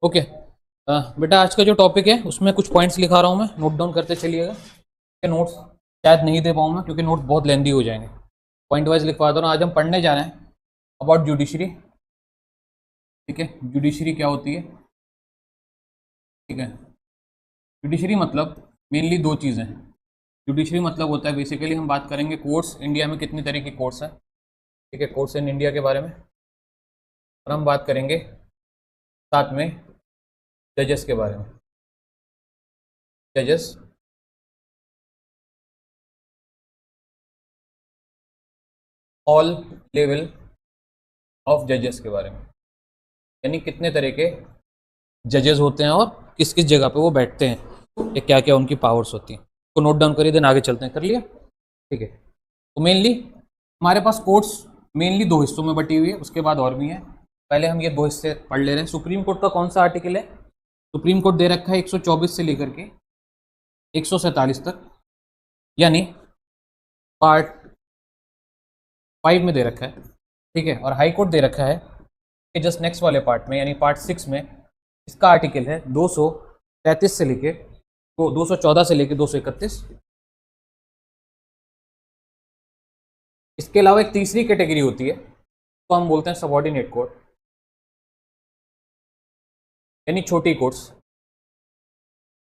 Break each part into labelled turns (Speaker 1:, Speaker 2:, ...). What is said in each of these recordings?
Speaker 1: Okay. बेटा आज का जो टॉपिक है उसमें कुछ पॉइंट्स लिखा रहा हूँ मैं, नोट डाउन करते चलिएगा। नोट्स शायद नहीं दे पाऊँ मैं क्योंकि नोट्स बहुत लेंदी हो जाएंगे। पॉइंट वाइज लिखवा दो ना। आज हम पढ़ने जा रहे हैं अबाउट जुडिशरी। ठीक है, जुडिशरी क्या होती है? ठीक है, जुडिशरी मतलब मेनली दो चीज़ें हैं। जुडिशरी मतलब होता है बेसिकली हम बात करेंगे कोर्ट्स, इंडिया में कितनी तरह के कोर्ट्स हैं। ठीक है, कोर्ट्स इन इंडिया के बारे में। और हम बात करेंगे साथ में जजेस के बारे में। जजेस ऑल लेवल ऑफ जजेस के बारे में, यानी कितने तरह के जजेस होते हैं और किस किस जगह पे वो बैठते हैं, या क्या क्या उनकी पावर्स होती हैं। तो नोट डाउन करिए, देन आगे चलते हैं। कर लिया? ठीक है। तो मेनली हमारे पास कोर्ट्स मेनली दो हिस्सों में बटी हुई है, उसके बाद और भी हैं। पहले हम ये दो हिस्से पढ़ ले रहे हैं। सुप्रीम कोर्ट का कौन सा आर्टिकल है? सुप्रीम कोर्ट दे रखा है 124 से लेकर के 147 तक, यानी पार्ट 5 में दे रखा है। ठीक है, और हाई कोर्ट दे रखा है कि जस्ट नेक्स्ट वाले पार्ट में, यानी पार्ट 6 में इसका आर्टिकल है 233 से लेके तो 214 से लेके 231। इसके अलावा एक तीसरी कैटेगरी होती है तो हम बोलते हैं सबऑर्डिनेट कोर्ट, यानी छोटी कोर्ट्स।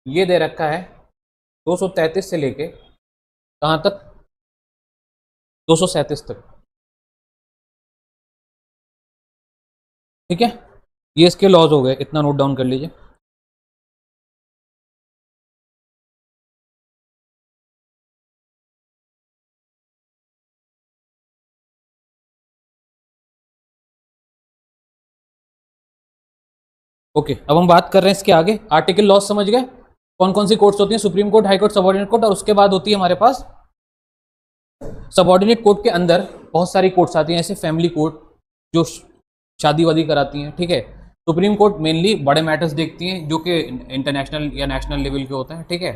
Speaker 1: ये दे रखा है 233 से लेके कहाँ तक? 237 तक। ठीक है, ये इसके लॉज हो गए, इतना नोट डाउन कर लीजिए। ओके, अब हम बात कर रहे हैं इसके आगे। आर्टिकल लॉज समझ गए? कौन कौन सी कोर्ट्स होती हैं? Supreme court, high court, subordinate court, और उसके बाद होती है हमारे पास सबऑर्डिनेट कोर्ट के अंदर बहुत सारी कोर्ट्स आती हैं, ऐसे फैमिली कोर्ट जो शादी वादी कराती हैं। ठीक है, सुप्रीम कोर्ट मेनली बड़े मैटर्स देखती हैं जो कि इंटरनेशनल या नेशनल लेवल के होते हैं। ठीक है,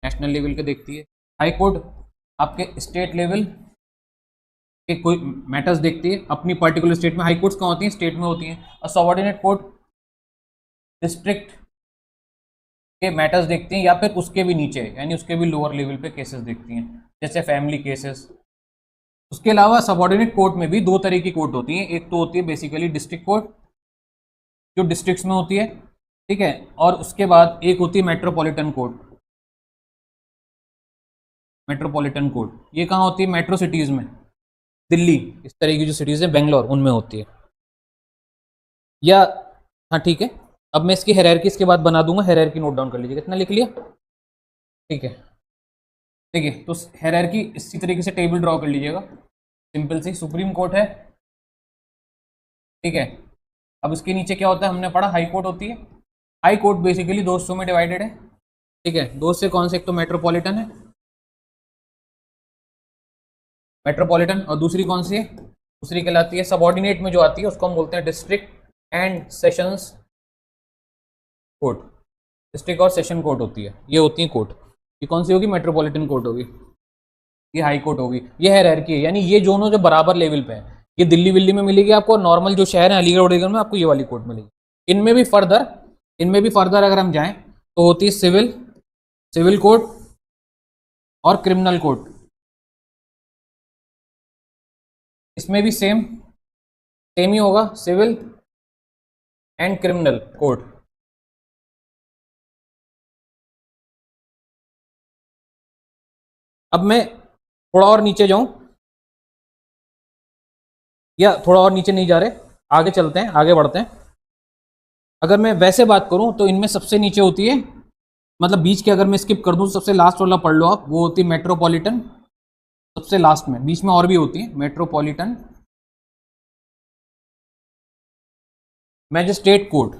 Speaker 1: नेशनल लेवल के देखती है। हाई कोर्ट आपके स्टेट लेवल के कोई मैटर्स देखती है अपनी पर्टिकुलर स्टेट में। हाई कोर्ट्स कहाँ होती हैं? स्टेट में होती हैं। और सबऑर्डिनेट कोर्ट डिस्ट्रिक्ट के मैटर्स देखती हैं या फिर उसके भी नीचे, यानी उसके भी लोअर लेवल पे केसेस देखती हैं, जैसे फैमिली केसेस। उसके अलावा सबऑर्डिनेट कोर्ट में भी दो तरह की कोर्ट होती हैं। एक तो होती है बेसिकली डिस्ट्रिक्ट कोर्ट, जो डिस्ट्रिक्ट्स में होती है। ठीक है, और उसके बाद एक होती है मेट्रोपॉलिटन कोर्ट। मेट्रोपॉलिटन कोर्ट ये कहाँ होती है? मेट्रो सिटीज़ में, दिल्ली, इस तरह की जो सिटीज़ हैं, बेंगलोर, उनमें होती है। या हाँ ठीक है, अब मैं इसकी हायरार्की इसके बाद बना दूंगा। हायरार्की नोट डाउन कर लीजिए। कितना लिख लिया? ठीक है, ठीक है। तो हायरार्की इसी तरीके से टेबल ड्रॉ कर लीजिएगा, सिंपल सी। सुप्रीम कोर्ट है, ठीक है। अब उसके नीचे क्या होता है? हमने पढ़ा हाई कोर्ट होती है। हाई कोर्ट बेसिकली दो हिस्सों में डिवाइडेड है। ठीक है, दो से कौन से? एक तो मेट्रोपॉलिटन है, मेट्रोपॉलिटन, और दूसरी कौन सी है? दूसरी कहलाती है सबऑर्डिनेट में जो आती है उसको हम बोलते हैं district and sessions court. District और सेशन कोर्ट होती है, ये होती है कोर्ट। ये कौन सी होगी? मेट्रोपॉलिटन कोर्ट होगी, ये हाई कोर्ट होगी। ये हायरार्की है, यानी ये दोनों जो बराबर लेवल पे है। ये दिल्ली विल्ली में मिलेगी आपको, नॉर्मल जो शहर है अलीगढ़ उलीगढ़ में आपको ये वाली कोर्ट मिलेगी। इनमें भी फर्दर अगर हम जाएं तो होती है सिविल कोर्ट और क्रिमिनल कोर्ट। इसमें भी सेम ही होगा, सिविल एंड क्रिमिनल कोर्ट। अब मैं थोड़ा और नीचे जाऊं, या थोड़ा और नीचे नहीं जा रहे, आगे चलते हैं, आगे बढ़ते हैं। अगर मैं वैसे बात करूं तो इनमें सबसे नीचे होती है, मतलब बीच के अगर मैं स्किप कर दूं, सबसे लास्ट वाला पढ़ लो आप, वो होती है मेट्रोपॉलिटन। सबसे लास्ट में, बीच में और भी होती है मेट्रोपॉलिटन मैजिस्ट्रेट कोर्ट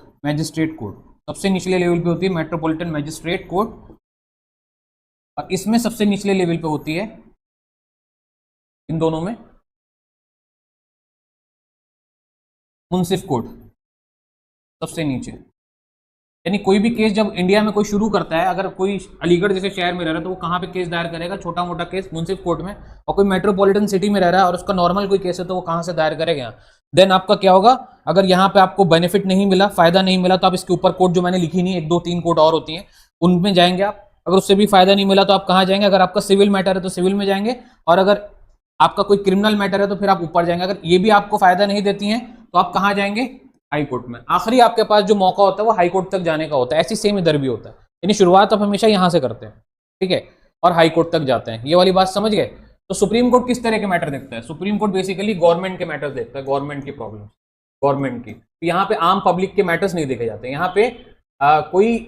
Speaker 1: सबसे निचले लेवल पे होती है मेट्रोपॉलिटन मैजिस्ट्रेट कोर्ट। और इसमें सबसे निचले लेवल पे होती है, इन दोनों में, मुंसिफ कोर्ट, सबसे नीचे। यानी कोई भी केस जब इंडिया में कोई शुरू करता है, अगर कोई अलीगढ़ जैसे शहर में रह रहा है तो वो कहाँ पे केस दायर करेगा? छोटा मोटा केस मुंसिफ कोर्ट में। और कोई मेट्रोपॉलिटन सिटी में रह रहा है और उसका नॉर्मल कोई केस है तो वो कहाँ से दायर करेगा? देन आपका क्या होगा, अगर यहाँ पे आपको बेनिफिट नहीं मिला, फायदा नहीं मिला, तो आप इसके ऊपर कोड जो मैंने लिखी नहीं, 1 2 3 कोड और होती हैं, उनमें जाएंगे आप। अगर उससे भी फायदा नहीं मिला तो आप कहाँ जाएंगे, अगर आपका सिविल मैटर है तो सिविल में जाएंगे, और अगर आपका कोई क्रिमिनल मैटर है तो फिर आप ऊपर जाएंगे। अगर ये भी आपको फायदा नहीं देती हैं तो आप कहाँ जाएंगे, हाई कोर्ट में। आखिरी आपके पास जो मौका होता है वो हाई कोर्ट तक जाने का होता है। ऐसी सेम इधर भी होता है, यानी शुरुआत आप हमेशा यहाँ से करते हैं, ठीक है, और हाई कोर्ट तक जाते हैं। ये वाली बात समझ गए। तो सुप्रीम कोर्ट किस तरह के मैटर देखता है, सुप्रीम कोर्ट बेसिकली गवर्नमेंट के मैटर्स देखता है, गवर्नमेंट की प्रॉब्लम, गवर्नमेंट की। तो यहाँ पे आम पब्लिक के मैटर्स नहीं देखे जाते। यहाँ पे कोई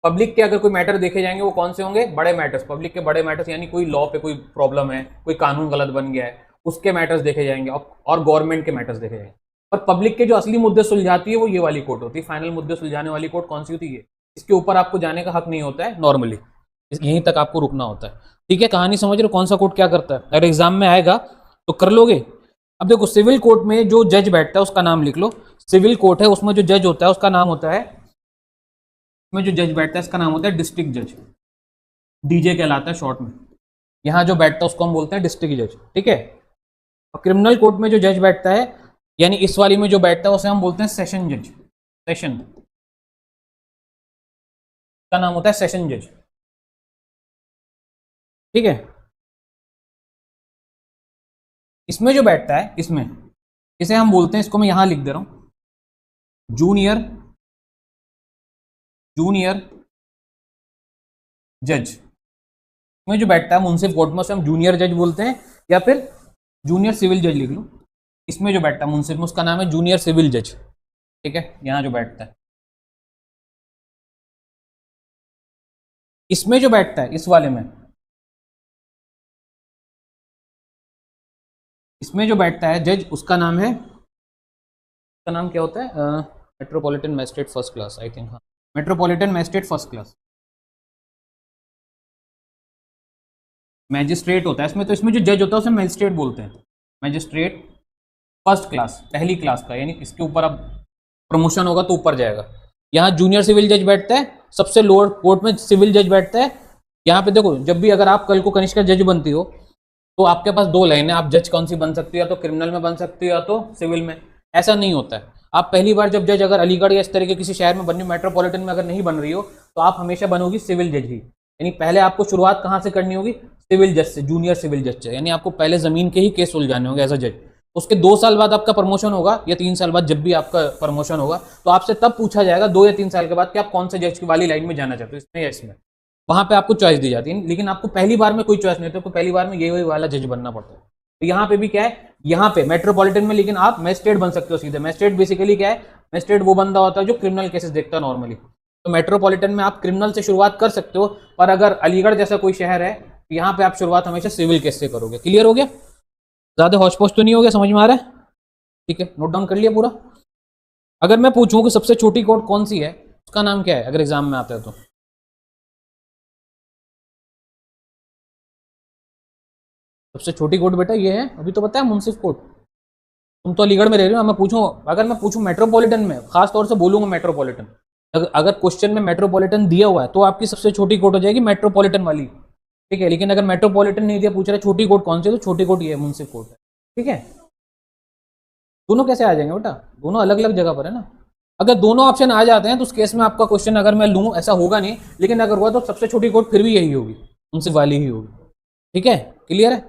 Speaker 1: पब्लिक के अगर कोई मैटर देखे जाएंगे वो कौन से होंगे, बड़े मैटर्स, पब्लिक के बड़े मैटर्स, यानी कोई लॉ पे कोई प्रॉब्लम है, कोई कानून गलत बन गया है, उसके मैटर्स देखे जाएंगे, और गवर्नमेंट के मैटर्स देखे जाएंगे। और पब्लिक के जो असली मुद्दे सुलझाती है वो ये वाली कोर्ट होती है। फाइनल मुद्दे सुलझाने वाली कोर्ट कौन सी होती है, इसके ऊपर आपको जाने का हक नहीं होता है नॉर्मली, यहीं तक आपको रुकना होता है, ठीक है। कहानी समझ रहे हो, कौन सा कोर्ट क्या करता है, अगर एग्जाम में आएगा तो कर लोगे। अब देखो, सिविल कोर्ट में जो जज बैठता है उसका नाम लिख लो। सिविल कोर्ट है, उसमें जो जज होता है उसका नाम होता है, में जो जज बैठता है इसका नाम होता है डिस्ट्रिक्ट जज, डीजे कहलाता है शॉर्ट में। यहां जो बैठता है उसको हम बोलते हैं डिस्ट्रिक्ट जज, ठीक है। और क्रिमिनल कोर्ट में जो जज बैठता है, यानी इस वाली में जो बैठता है उसे हम बोलते हैं सेशन जज, सेशन का नाम होता है सेशन जज, ठीक है। इसमें जो बैठता है, इसमें, इसे हम बोलते हैं, इसको मैं यहां लिख दे रहा हूं, जूनियर जज। में जो बैठता है मुंसिफ कोर्ट में उसे हम जूनियर जज बोलते हैं, या फिर जूनियर सिविल जज लिख लो। इसमें जो बैठता है मुंसिफ में उसका नाम है जूनियर सिविल जज, ठीक है, यहां जो बैठता है। इसमें जो बैठता है, इस वाले में, इसमें जो बैठता है जज, उसका नाम है, उसका नाम क्या होता है, metropolitan magistrate first class, I think, हाँ, metropolitan magistrate first class, magistrate होता है इसमें। तो इसमें जो जज होता है उसे मैजिस्ट्रेट बोलते हैं, मैजिस्ट्रेट फर्स्ट क्लास, पहली क्लास का, यानी इसके ऊपर अब प्रमोशन होगा तो ऊपर जाएगा। यहाँ जूनियर सिविल जज बैठता है, सबसे लोअर कोर्ट में सिविल जज बैठता है। यहाँ पे देखो, जब भी अगर आप कल को कनिष्ठ का जज बनती हो तो आपके पास 2 लाइन है, आप जज कौन सी बन सकती हो, या तो क्रिमिनल में बन सकती हो या तो सिविल में। ऐसा नहीं होता है, आप पहली बार जब जज अगर अलीगढ़ या इस तरह के किसी शहर में बन रही हो, मेट्रोपॉलिटन में अगर नहीं बन रही हो, तो आप हमेशा बनोगी सिविल जज ही। यानी पहले आपको शुरुआत कहाँ से करनी होगी, सिविल जज से, जूनियर सिविल जज से, यानी आपको पहले जमीन के ही केस सुलझाने होंगे एज अ जज। उसके 2 साल बाद आपका प्रमोशन होगा, या 3 साल बाद, जब भी आपका प्रमोशन होगा, तो आपसे तब पूछा जाएगा 2 या 3 साल के बाद कि आप कौन से जज की वाली लाइन में जाना चाहते हो, इसमें या इसमें। वहां पे आपको चॉइस दी जाती है, लेकिन आपको पहली बार में कोई चॉइस नहीं होती, आपको पहली बार में ये वाला जज बनना पड़ता है। तो यहाँ पे भी क्या है, यहाँ पे मेट्रोपॉलिटन में, लेकिन आप मैजिस्ट्रेट बन सकते हो सीधे। मैजिस्ट्रेट बेसिकली क्या है, मैजिस्ट्रेट वो बंदा होता है जो क्रिमिनल केसेस देखता है नॉर्मली। तो मेट्रोपॉलिटन में आप क्रिमिनल से शुरुआत कर सकते हो, पर अगर अलीगढ़ जैसा कोई शहर है, तो यहाँ पे आप शुरुआत हमेशा सिविल केस से करोगे। क्लियर हो गया, ज्यादा हौच पौच तो नहीं हो गया, समझ में आ रहा है, ठीक है, नोट डाउन कर लिया पूरा। अगर मैं पूछूं कि सबसे छोटी कोर्ट कौन सी है, उसका नाम क्या है, अगर एग्जाम में आता है तो सबसे छोटी कोर्ट बेटा ये है, अभी तो पता है, मुंसिफ कोर्ट। तुम तो अलीगढ़ में रह रहे हो, मैं पूछूं, अगर मैं पूछूं मेट्रोपॉलिटन में, खास तौर से बोलूंगा मेट्रोपॉलिटन, अगर क्वेश्चन में मेट्रोपॉलिटन दिया हुआ है तो आपकी सबसे छोटी कोर्ट हो जाएगी मेट्रोपॉलिटन वाली, ठीक है। लेकिन अगर मेट्रोपॉलिटन नहीं दिया, पूछ रहा छोटी कोर्ट कौन सी है, तो छोटी कोर्ट ये है, मुंसिफ कोर्ट है, ठीक है। दोनों कैसे आ जाएंगे बेटा, दोनों अलग अलग जगह पर है ना। अगर दोनों ऑप्शन आ जाते हैं तो उस केस में आपका क्वेश्चन अगर मैं लूं, ऐसा होगा नहीं, लेकिन अगर हुआ तो सबसे छोटी कोर्ट फिर भी यही होगी, मुंसिफ वाली ही होगी, ठीक है। क्लियर है,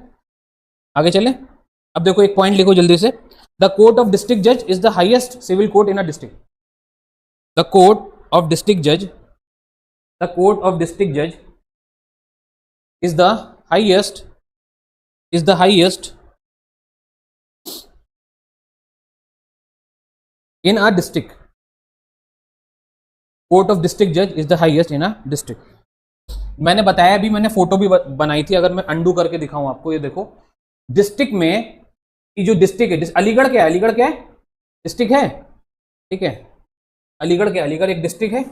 Speaker 1: आगे चले। अब देखो एक पॉइंट लिखो जल्दी से, द कोर्ट ऑफ डिस्ट्रिक्ट जज is the highest civil court in a district. The court of district जज, द कोर्ट ऑफ डिस्ट्रिक्ट जज is the highest, is the highest in a district. Court of district जज is the highest in a district. मैंने बताया अभी, मैंने photo भी बनाई थी, अगर मैं अंडू करके दिखाऊं आपको, ये देखो, डिस्ट्रिक्ट में जो डिस्ट्रिक्ट है, अलीगढ़ क्या है, अलीगढ़ क्या है, डिस्ट्रिक्ट है, ठीक है। अलीगढ़ क्या, अलीगढ़ एक डिस्ट्रिक्ट है,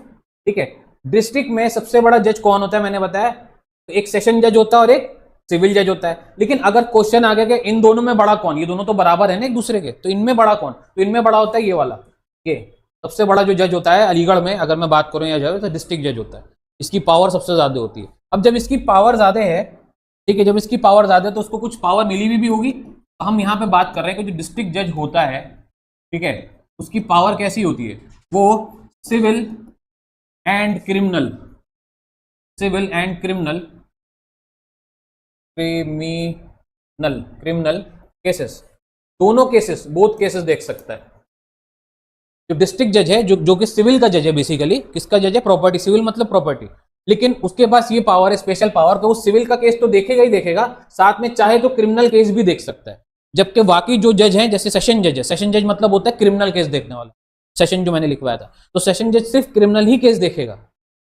Speaker 1: ठीक है। डिस्ट्रिक्ट में सबसे बड़ा जज कौन होता है, मैंने बताया, तो एक सेशन जज होता है और एक सिविल जज होता है। लेकिन अगर क्वेश्चन आ गया कि इन दोनों में बड़ा कौन, ये दोनों तो बराबर है ना एक दूसरे के, तो इनमें बड़ा कौन, तो इनमें बड़ा होता है ये वाला, ये सबसे बड़ा जो जज होता है अलीगढ़ में, अगर मैं बात करूं या जाए तो डिस्ट्रिक्ट जज होता है। इसकी पावर सबसे ज्यादा होती है। अब जब इसकी पावर ज्यादा है, ठीक है, जब इसकी पावर ज्यादा है तो उसको कुछ पावर मिली भी होगी। हम यहाँ पे बात कर रहे हैं कि जो डिस्ट्रिक्ट जज होता है, ठीक है, उसकी पावर कैसी होती है, वो civil and criminal, civil and criminal criminal cases, दोनों केसेस, बोथ केसेस देख सकता है। जो डिस्ट्रिक्ट जज है, जो कि सिविल का जज है, बेसिकली किसका जज है, प्रॉपर्टी, सिविल मतलब प्रॉपर्टी, लेकिन उसके पास ये पावर है, स्पेशल पावर, कि वो सिविल का केस तो देखेगा ही देखेगा, साथ में चाहे तो क्रिमिनल केस भी देख सकता है। जबकि बाकी जो जज हैं, जैसे सेशन जज है, सेशन जज मतलब होता है क्रिमिनल केस देखने वाला, सेशन जो मैंने लिखवाया था, तो सेशन जज सिर्फ क्रिमिनल ही केस देखेगा,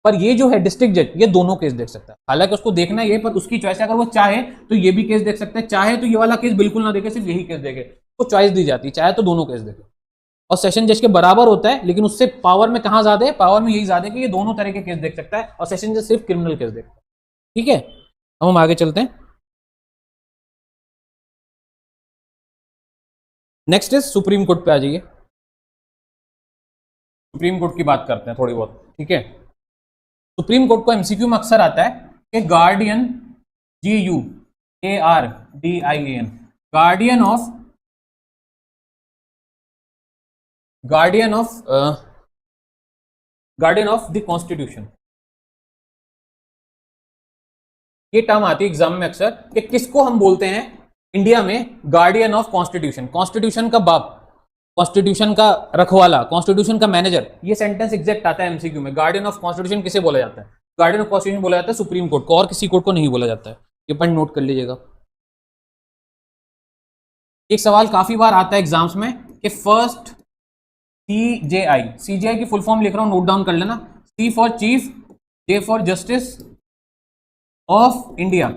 Speaker 1: पर ये जो है डिस्ट्रिक्ट जज, ये दोनों केस देख सकता है। हालांकि उसको देखना ये, पर उसकी चॉइस है, अगर वो चाहे तो ये भी केस देख सकता है, चाहे तो ये वाला केस बिल्कुल ना देखे, सिर्फ यही केस देखे, तो चॉइस दी जाती है, चाहे तो दोनों केस देखे। और सेशन जज के बराबर होता है, लेकिन उससे पावर में कहां ज्यादा है, पावर में यही ज्यादा है कि ये दोनों तरह के केस देख सकता है, और सेशन जज सिर्फ क्रिमिनल केस देखता है। ठीक है, अब हम आगे चलते हैं। नेक्स्ट इज सुप्रीम कोर्ट पे आ जाइए। सुप्रीम कोर्ट की बात करते हैं थोड़ी बहुत। ठीक है, सुप्रीम कोर्ट को एमसीक्यू में अक्सर आता है कि guardian, GUARDIAN, guardian of, guardian of the constitution, ये टर्म आती है एग्जाम में अक्सर कि किसको हम बोलते हैं इंडिया में गार्डियन ऑफ कॉन्स्टिट्यूशन, कॉन्स्टिट्यूशन का बाप, कॉन्स्टिट्यूशन का रखवाला, कॉन्स्टिट्यूशन का मैनेजर। ये सेंटेंस एग्जैक्ट आता है एमसीक्यू में। गार्डियन ऑफ कॉन्स्टिट्यूशन किसे बोला जाता है, गार्डियन ऑफ कॉन्स्टिट्यूशन बोला जाता है सुप्रीम कोर्ट को, और किसी कोर्ट को नहीं बोला जाता है। ये पॉइंट नोट कर लीजिएगा। एक सवाल काफी बार आता है एग्जाम्स में कि फर्स्ट CJI की फुल फॉर्म लिख रहा हूं, नोट डाउन कर लेना। C for chief, J for justice of India,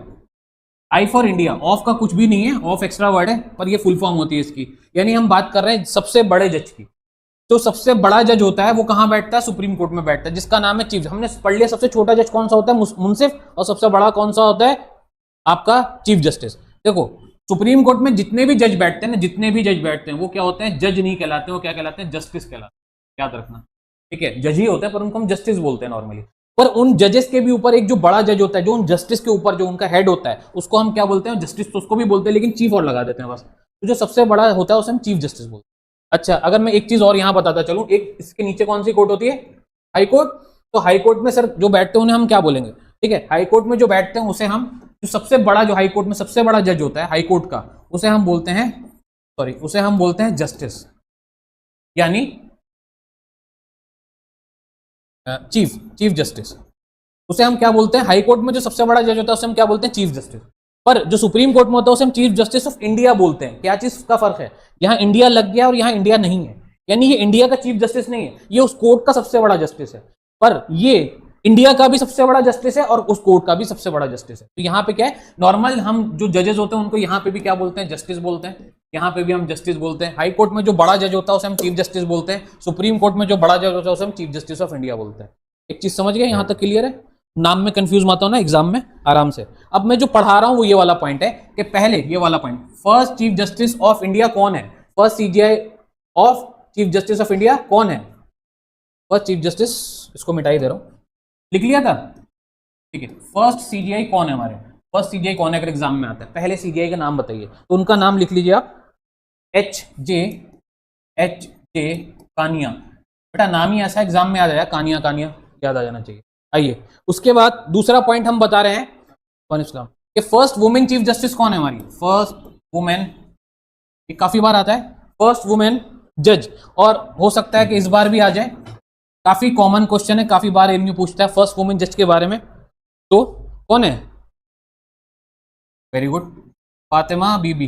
Speaker 1: I for India, of का कुछ भी नहीं है, ऑफ एक्स्ट्रा वर्ड है, पर ये फुल फॉर्म होती है इसकी। यानी हम बात कर रहे हैं सबसे बड़े जज की। तो सबसे बड़ा जज होता है वो कहां बैठता है, सुप्रीम कोर्ट में बैठता है, जिसका नाम है चीफ। हमने पढ़ लिया सबसे छोटा जज कौन सा होता है, मुंसिफ, और सबसे बड़ा कौन सा होता है, आपका चीफ जस्टिस। देखो सुप्रीम कोर्ट में जितने भी जज बैठते हैं ना, जितने भी जज बैठते हैं वो क्या होते हैं, जज नहीं कहलाते, वो क्या कहलाते हैं, जस्टिस कहलाते हैं। याद रखना, ठीक है, जज ही होता है पर उनको हम जस्टिस बोलते हैं नॉर्मली। पर उन जजेस के भी ऊपर एक जो बड़ा जज होता है, जो उन जस्टिस के ऊपर जो उनका हेड होता है, उसको हम क्या बोलते हैं, जस्टिस, तो उसको भी बोलते हैं, लेकिन चीफ और लगा देते हैं बस। तो जो सबसे बड़ा होता है उसे हम चीफ जस्टिस बोलते हैं। अच्छा, अगर मैं एक चीज और यहां बताता चलूं, एक इसके नीचे कौन सी कोर्ट होती है, हाई कोर्ट। तो हाई कोर्ट में सर जो बैठते हैं उन्हें हम क्या बोलेंगे, ठीक है, हाई कोर्ट में जो बैठते हैं उसे हम, जो सबसे बड़ा, जो हाई कोर्ट में सबसे बड़ा जज होता है हाई कोर्ट का, उसे हम बोलते हैं, सॉरी, उसे हम बोलते हैं जस्टिस, यानी चीफ जस्टिस। उसे हम क्या बोलते हैं, हाई कोर्ट में जो सबसे बड़ा जज होता है उसे हम क्या बोलते हैं, चीफ जस्टिस। पर जो सुप्रीम कोर्ट में होता है उसे हम चीफ जस्टिस ऑफ इंडिया बोलते हैं। क्या चीज का फर्क है, यहां इंडिया लग गया और यहां इंडिया नहीं है, यानी ये इंडिया का चीफ जस्टिस नहीं है, ये उस कोर्ट का सबसे बड़ा जस्टिस है, पर ये इंडिया का भी सबसे बड़ा जस्टिस है और उस कोर्ट का भी सबसे बड़ा जस्टिस है। तो यहाँ पे क्या है, नॉर्मल हम जो जजेस होते हैं उनको यहाँ पे भी क्या बोलते हैं, जस्टिस बोलते हैं, यहाँ पे भी हम जस्टिस बोलते हैं। हाई कोर्ट में जो बड़ा जज होता है उसे हम चीफ जस्टिस बोलते हैं, सुप्रीम कोर्ट में जो बड़ा जज होता है उसे हम चीफ जस्टिस ऑफ इंडिया बोलते हैं। एक चीज समझ गए, यहाँ तक क्लियर है, नाम में कंफ्यूज मत होना एग्जाम में आराम से। अब मैं जो पढ़ा रहा हूं वो ये वाला पॉइंट है कि पहले ये वाला point, first chief justice of India कौन है, first CJI of chief justice of India कौन है, फर्स्ट चीफ जस्टिस, इसको मिटाई दे रहा हूं, लिख लिया था, ठीक है। फर्स्ट CJI कौन है हमारे, फर्स्ट CJI कौन है अगर एग्जाम में आता है, पहले CJI का नाम बताइए, तो उनका नाम लिख लीजिए आप, H.J. कानिया। बेटा नाम ही ऐसा एग्जाम में आ जाएगा, कानिया कानिया याद आ जाना चाहिए। आइए, उसके बाद दूसरा पॉइंट हम बता रहे हैं कौन इस्लाम कि फर्स्ट वुमेन चीफ जस्टिस कौन है हमारी, फर्स्ट वुमेन, ये काफी बार आता है, फर्स्ट वुमेन जज, और हो सकता है कि इस बार भी आ जाए, काफी कॉमन क्वेश्चन है, काफी बार एमयू पूछता है फर्स्ट वुमेन जज के बारे में। तो कौन है, वेरी गुड, फातिमा बीबी,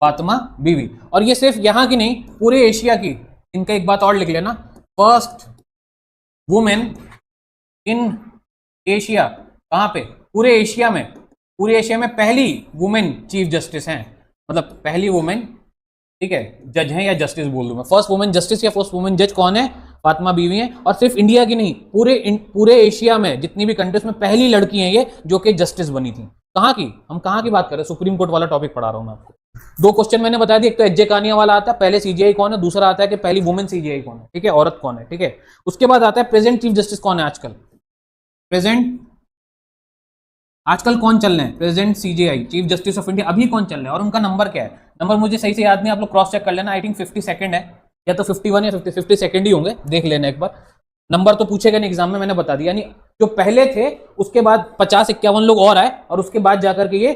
Speaker 1: फातिमा बीबी। और ये सिर्फ यहां की नहीं, पूरे एशिया की, इनका एक बात और लिख लेना, फर्स्ट वुमेन इन एशिया, कहां पे, पूरे एशिया में, पूरे एशिया में पहली वुमेन चीफ जस्टिस हैं, मतलब पहली वुमेन, ठीक है, जज हैं या जस्टिस बोल दूं मैं, फर्स्ट वुमेन जस्टिस या फर्स्ट वुमेन जज कौन है, फातिमा बीवी है। और सिर्फ इंडिया की नहीं, पूरे एशिया में जितनी भी कंट्रीज में पहली लड़की हैं ये जो कि जस्टिस बनी थी। कहां की, हम कहां की बात कर रहे हैं, सुप्रीम कोर्ट वाला टॉपिक पढ़ा रहा हूं मैं आपको। दो क्वेश्चन मैंने बता दिया, एक तो H.J. कानिया वाला आता है, पहले CJI कौन है, दूसरा आता है कि पहली वुमेन CJI कौन है, ठीक है, औरत कौन है, ठीक है। उसके बाद आता है प्रेजेंट चीफ जस्टिस कौन है आजकल, प्रेजेंट आजकल कौन चल रहे हैं? President CJI, chief justice of India, अभी कौन चल रहे हैं और उनका नंबर क्या है? नंबर मुझे सही से याद नहीं, आप लोग क्रॉस चेक कर लेना। आई थिंक 52 है, या तो 51 या 52 ही होंगे, देख लेना एक बार। नंबर तो पूछेगा नहीं एग्जाम में, मैंने बता दिया। यानी जो पहले थे उसके बाद 50-51 लोग और आए और उसके बाद जाकर के ये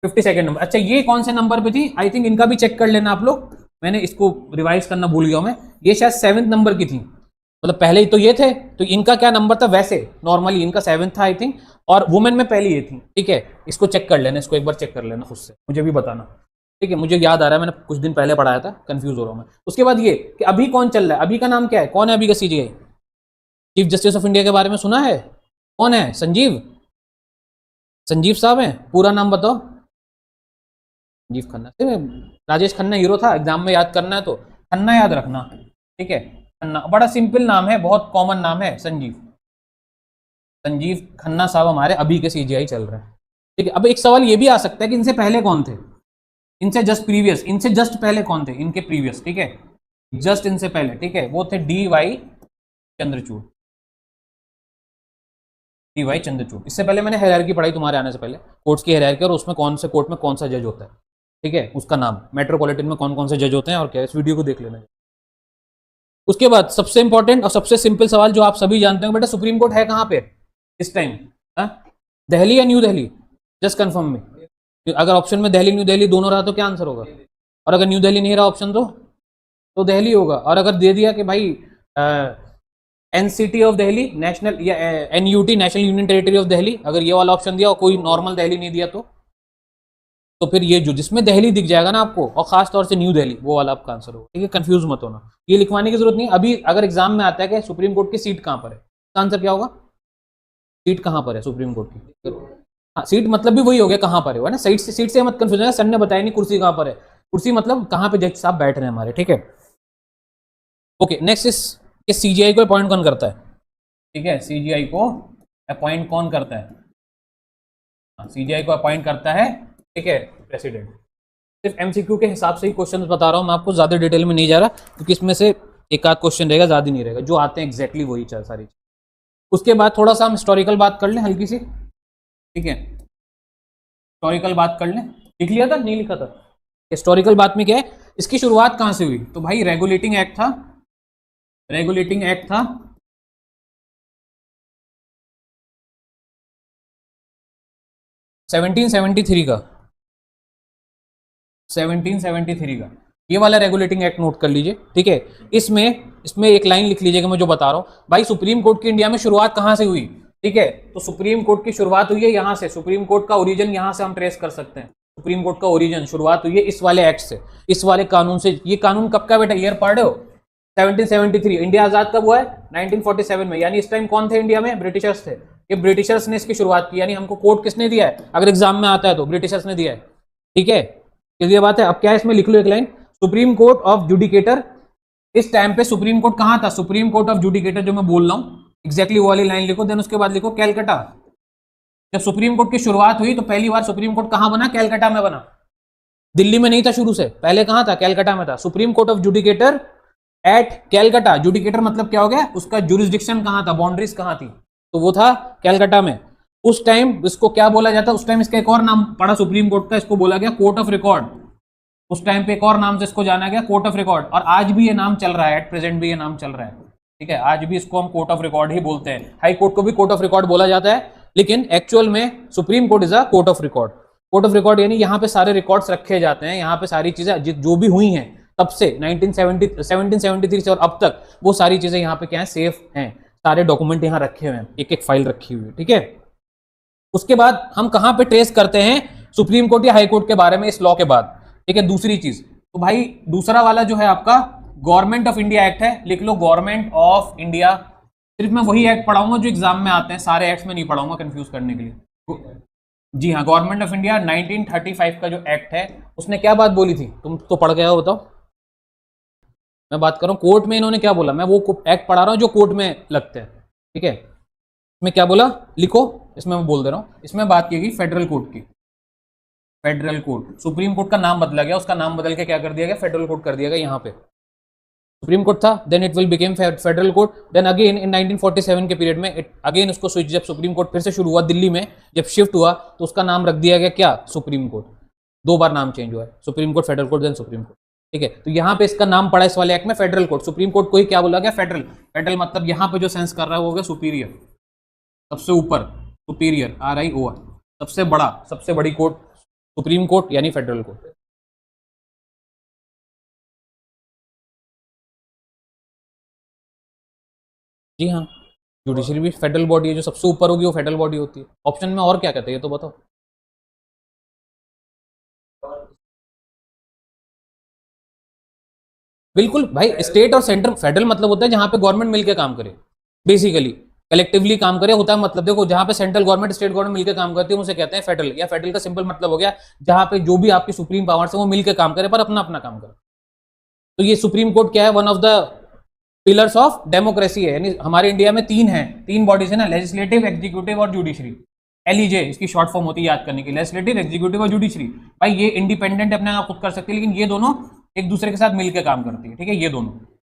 Speaker 1: 52 नंबर। अच्छा, ये कौन से नंबर पे थी? आई थिंक इनका भी चेक कर लेना आप लोग, मैंने इसको रिवाइज करना भूल गया हूं मैं। ये शायद 7th नंबर की थी, मतलब पहले ही तो ये थे, तो इनका क्या नंबर था? वैसे नॉर्मली इनका 7th था आई थिंक, और वुमेन में पहली ये थी। ठीक है, इसको चेक कर लेना, इसको एक बार चेक कर लेना खुद से, मुझे भी बताना। ठीक है, मुझे याद आ रहा है, मैंने कुछ दिन पहले पढ़ाया था, कंफ्यूज हो रहा हूं मैं। उसके बाद ये कि अभी कौन चल रहा है, अभी का नाम क्या है? कौन है अभी का CGI? Chief justice of India के बारे में सुना है? कौन है? संजीव, संजीव साहब हैं। पूरा नाम बताओ। संजीव खन्ना, राजेश खन्ना हीरो था, एग्जाम में याद करना है तो खन्ना याद रखना। ठीक है, खन्ना बड़ा सिंपल नाम है, बहुत कॉमन नाम है, संजीव। संजीव खन्ना साहब हमारे अभी के सीजीआई चल रहे हैं। ठीक है, अब एक सवाल ये भी आ सकता है कि इनसे पहले कौन थे? इनसे जस्ट प्रीवियस, इनसे जस्ट पहले कौन थे? इनके प्रीवियस, ठीक है, जस्ट इनसे पहले, ठीक है, वो थे डी.वाई. चंद्रचूड़। डी.वाई. चंद्रचूड़। इससे पहले मैंने हायरार्की पढ़ाई तुम्हारे आने से पहले, कोर्ट्स की हायरार्की, और उसमें कौन से कोर्ट में कौन सा जज होता है, ठीक है, उसका नाम, मेट्रोपॉलिटन में कौन कौन से जज होते हैं और क्या, इस वीडियो को देख लेना। उसके बाद सबसे इंपॉर्टेंट और सबसे सिंपल सवाल जो आप सभी जानते हो, बेटा सुप्रीम कोर्ट है कहां पे इस टाइम? दिल्ली या न्यू दिल्ली? जस्ट कंफर्म में। अगर ऑप्शन में दिल्ली न्यू दिल्ली दोनों रहा तो क्या आंसर होगा? और अगर न्यू दिल्ली नहीं रहा ऑप्शन तो दिल्ली होगा। और अगर दे दिया कि भाई एनसीटी ऑफ दिल्ली, नेशनल, या NUT, national union territory of Delhi, अगर ये वाला ऑप्शन दिया और कोई नॉर्मल दिल्ली नहीं दिया तो फिर ये जो जिसमें दिल्ली दिख जाएगा ना आपको, और खास तौर से न्यू दिल्ली, वो वाला आपका आंसर होगा। ठीक है, कंफ्यूज मत होना, ये लिखवाने की जरूरत नहीं। अभी अगर एग्जाम में आता है कि सुप्रीम कोर्ट की सीट कहां पर है, इसका आंसर क्या होगा? सीट कहां पर है सुप्रीम कोर्ट की? हाँ, सीट मतलब भी वही हो गया, कहां पर है ना, सीट से मत कंफ्यूज है। सर ने बताया नहीं कुर्सी कहां पर है, कुर्सी मतलब कहां पे जज साहब बैठ रहे हैं हमारे। ठीक है, ओके, नेक्स्ट इस सीजीआई को अपॉइंट कौन करता है? ठीक है, सीजीआई को अपॉइंट कौन करता है? सीजीआई को अपॉइंट करता है, ठीक है, प्रेसिडेंट। सिर्फ एमसीक्यू के हिसाब से ही क्वेश्चन बता रहा हूं मैं आपको, ज्यादा डिटेल में नहीं जा रहा, क्योंकि इसमें से एक आध क्वेश्चन रहेगा, ज्यादा नहीं रहेगा, जो आते हैं एग्जैक्टली वही सारी। उसके बाद थोड़ा सा हम हिस्टोरिकल बात कर लें हल्की सी। ठीक है, हिस्टोरिकल बात कर लें। लिख लिया था, नहीं लिखा था? हिस्टोरिकल बात में क्या है, इसकी शुरुआत कहां से हुई? तो भाई रेगुलेटिंग एक्ट था, रेगुलेटिंग एक्ट था 1773 का, 1773 का, ये वाला रेगुलेटिंग एक्ट नोट कर लीजिए। ठीक है, इसमें एक लाइन लिख लीजिएगा मैं जो बता रहा हूं। भाई सुप्रीम कोर्ट की इंडिया में शुरुआत कहां से हुई? ठीक है, तो सुप्रीम कोर्ट की शुरुआत हुई है यहां से, सुप्रीम कोर्ट का ओरिजिन यहां से हम ट्रेस कर सकते हैं। सुप्रीम कोर्ट का ओरिजिन, शुरुआत हुई है इस वाले एक्ट से, इस वाले कानून से। ये कानून कब का बेटा, ईयर पढ़ रहे हो? 1773। इंडिया आजाद कब हुआ है? 1947 में। यानी इस टाइम कौन थे इंडिया में? ब्रिटिशर्स थे। ये ब्रिटिशर्स ने इसकी शुरुआत की, यानी हमको कोर्ट किसने दिया है? अगर एग्जाम में आता है तो ब्रिटिशर्स ने दिया है। ठीक है, ये बात है। अब क्या है इसमें, लिख लो एक लाइन, सुप्रीम कोर्ट ऑफ जुडिकेटर। इस टाइम पे सुप्रीम कोर्ट कहां था? सुप्रीम कोर्ट ऑफ जुडिकेटर जो मैं बोल रहा हूं एग्जैक्टली वो वाली लाइन लिखो। देन उसके बाद लिखो कैलकाटा। जब सुप्रीम कोर्ट की शुरुआत हुई तो पहली बार सुप्रीम कोर्ट कहां बना? कैलकाटा में बना, दिल्ली में नहीं था शुरू से, पहले कहां था? कैलकाटा में था। Supreme court of judicature at Calcutta. Judicature मतलब क्या हो गया, उसका जुरिस्डिक्शन कहां था, बाउंड्रीज कहां थी, तो वो था कैलकाटा में। उस टाइम इसको क्या बोला जाता, उस टाइम इसका एक और नाम पड़ा सुप्रीम कोर्ट का, इसको बोला गया कोर्ट ऑफ रिकॉर्ड। उस टाइम पे एक और नाम से इसको जाना गया, कोर्ट ऑफ रिकॉर्ड। और आज भी ये नाम चल रहा है, एट प्रेजेंट भी ये नाम चल रहा है। ठीक है, आज भी इसको हम कोर्ट ऑफ रिकॉर्ड ही बोलते हैं। हाई कोर्ट को भी कोर्ट ऑफ रिकॉर्ड बोला जाता है, लेकिन एक्चुअल में supreme court is a court of record. Court of record यानी यहाँ पे सारे रिकॉर्ड्स रखे जाते हैं, यहाँ पे सारी चीजें जो भी हुई हैं तब से 1773 से और अब तक, वो सारी चीजें यहाँ पे क्या है, सेफ हैं, सारे डॉक्यूमेंट यहाँ रखे हुए हैं, एक एक फाइल रखी हुई है। ठीक है, उसके बाद हम कहाँ पे ट्रेस करते हैं सुप्रीम कोर्ट या हाई कोर्ट के बारे में इस लॉ के बाद? ठीक है, दूसरी चीज, तो भाई दूसरा वाला जो है आपका गवर्नमेंट ऑफ इंडिया एक्ट है, लिख लो गवर्नमेंट ऑफ इंडिया। सिर्फ मैं वही एक्ट पढ़ाऊंगा जो एग्जाम में आते हैं, सारे एक्ट्स में नहीं पढ़ाऊंगा कंफ्यूज करने के लिए। जी हाँ, गवर्नमेंट ऑफ इंडिया 1935 का जो एक्ट है, उसने क्या बात बोली थी, तुम तो पढ़ गए हो, बताओ। मैं बात कर रहा हूं कोर्ट में इन्होंने क्या बोला, मैं वो एक्ट पढ़ा रहा हूं जो कोर्ट में लगते हैं। ठीक है, इसमें क्या बोला लिखो, इसमें मैं बोल दे रहा हूं। इसमें बात की गई फेडरल कोर्ट की, फेडरल कोर्ट। सुप्रीम कोर्ट का नाम बदला गया, उसका नाम बदल के क्या कर दिया गया, फेडरल कोर्ट कर दिया गया यहाँ पे। सुप्रीम कोर्ट था, then it will became federal court, then again in 1947 के पीरियड में अगेन उसको स्विच, जब सुप्रीम कोर्ट फिर से शुरू हुआ दिल्ली में, जब शिफ्ट हुआ तो उसका नाम रख दिया गया क्या, सुप्रीम कोर्ट। 2 बार नाम चेंज हुआ है, supreme court, federal court, then supreme court, ठीक है। तो यहाँ पे इसका नाम पड़ा इस वाले एक्ट में फेडरल कोर्ट। सुप्रीम कोर्ट को ही क्या बोला गया, फेडरल। फेडरल मतलब यहाँ पे जो सेंस कर रहा है वो हो गया सुपीरियर, सबसे ऊपर, सुपीरियर, RIOR, सबसे बड़ा, सबसे बड़ी कोर्ट सुप्रीम कोर्ट यानी फेडरल कोर्ट। जी हाँ, जुडिशरी भी फेडरल बॉडी है, जो सबसे ऊपर होगी वो फेडरल बॉडी होती है। ऑप्शन में और क्या कहते हैं ये तो बताओ। बिल्कुल भाई, स्टेट और सेंटर, फेडरल मतलब होता है जहां पे गवर्नमेंट मिलकर काम करे, बेसिकली कलेक्टिवली काम करे, होता है मतलब। देखो जहां पे सेंट्रल गवर्नमेंट स्टेट गवर्नमेंट मिलकर काम करती है उसे कहते हैं फेडरल, या फेडरल का सिंपल मतलब हो गया जहां पे जो भी आपकी सुप्रीम पावर्स है वो मिलकर काम करे पर अपना अपना काम करे। तो ये सुप्रीम कोर्ट क्या है, one of the pillars of democracy है। यानी हमारे इंडिया में 3 हैं, 3 बॉडीज है ना, लेजिस्लेटिव, एग्जीक्यूटिव और जुडिशरी। LEJ इसकी शॉर्ट फॉर्म होती है याद करने की, लेजिस्लेटिव, एग्जीक्यूटिव और जुडिशरी। भाई ये इंडिपेंडेंट अपना काम खुद कर सकती है, लेकिन ये दोनों एक दूसरे के साथ मिलकर काम करती है, ठीक है। ये दोनों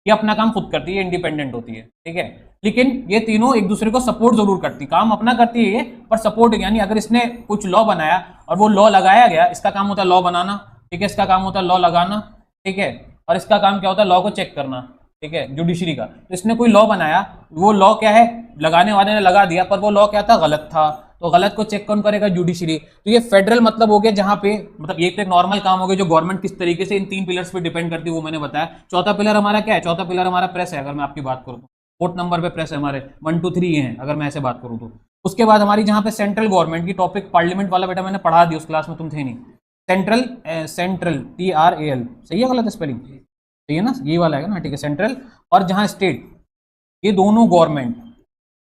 Speaker 1: ये अपना काम खुद करती है, इंडिपेंडेंट होती है, ठीक है। लेकिन ये तीनों एक दूसरे को सपोर्ट जरूर करती, काम अपना करती है ये, पर सपोर्ट, यानी अगर इसने कुछ लॉ बनाया और वो लॉ लगाया गया, इसका काम होता है लॉ बनाना, ठीक है, इसका काम होता है लॉ लगाना, ठीक है, और इसका काम क्या होता है, लॉ को चेक करना, ठीक है, जुडिशरी का। तो इसने कोई लॉ बनाया, वो लॉ क्या है, लगाने वाले ने लगा दिया, पर वो लॉ क्या था, गलत था, तो गलत को चेक कौन करेगा, जुडिशरी। तो ये फेडरल मतलब हो गया जहां पे, मतलब ये तो एक नॉर्मल काम हो गया जो गवर्नमेंट किस तरीके से इन 3 पिलर्स पे डिपेंड करती है वो मैंने बताया। चौथा पिलर हमारा क्या है, चौथा पिलर हमारा प्रेस है। अगर मैं आपकी बात करूं तो 4th नंबर पे प्रेस है हमारे, 1 2 3 हैं अगर मैं ऐसे बात करूं तो। उसके बाद हमारी जहां पे सेंट्रल गवर्नमेंट की टॉपिक, पार्लियामेंट वाला बेटा मैंने पढ़ा दिया उस क्लास में, तुम थे नहीं। सेंट्रल, सेंट्रल TRAL, सही है गलत है स्पेलिंग, सही है ना, ये वाला है ना, ठीक है, सेंट्रल। और जहां स्टेट, ये दोनों गवर्नमेंट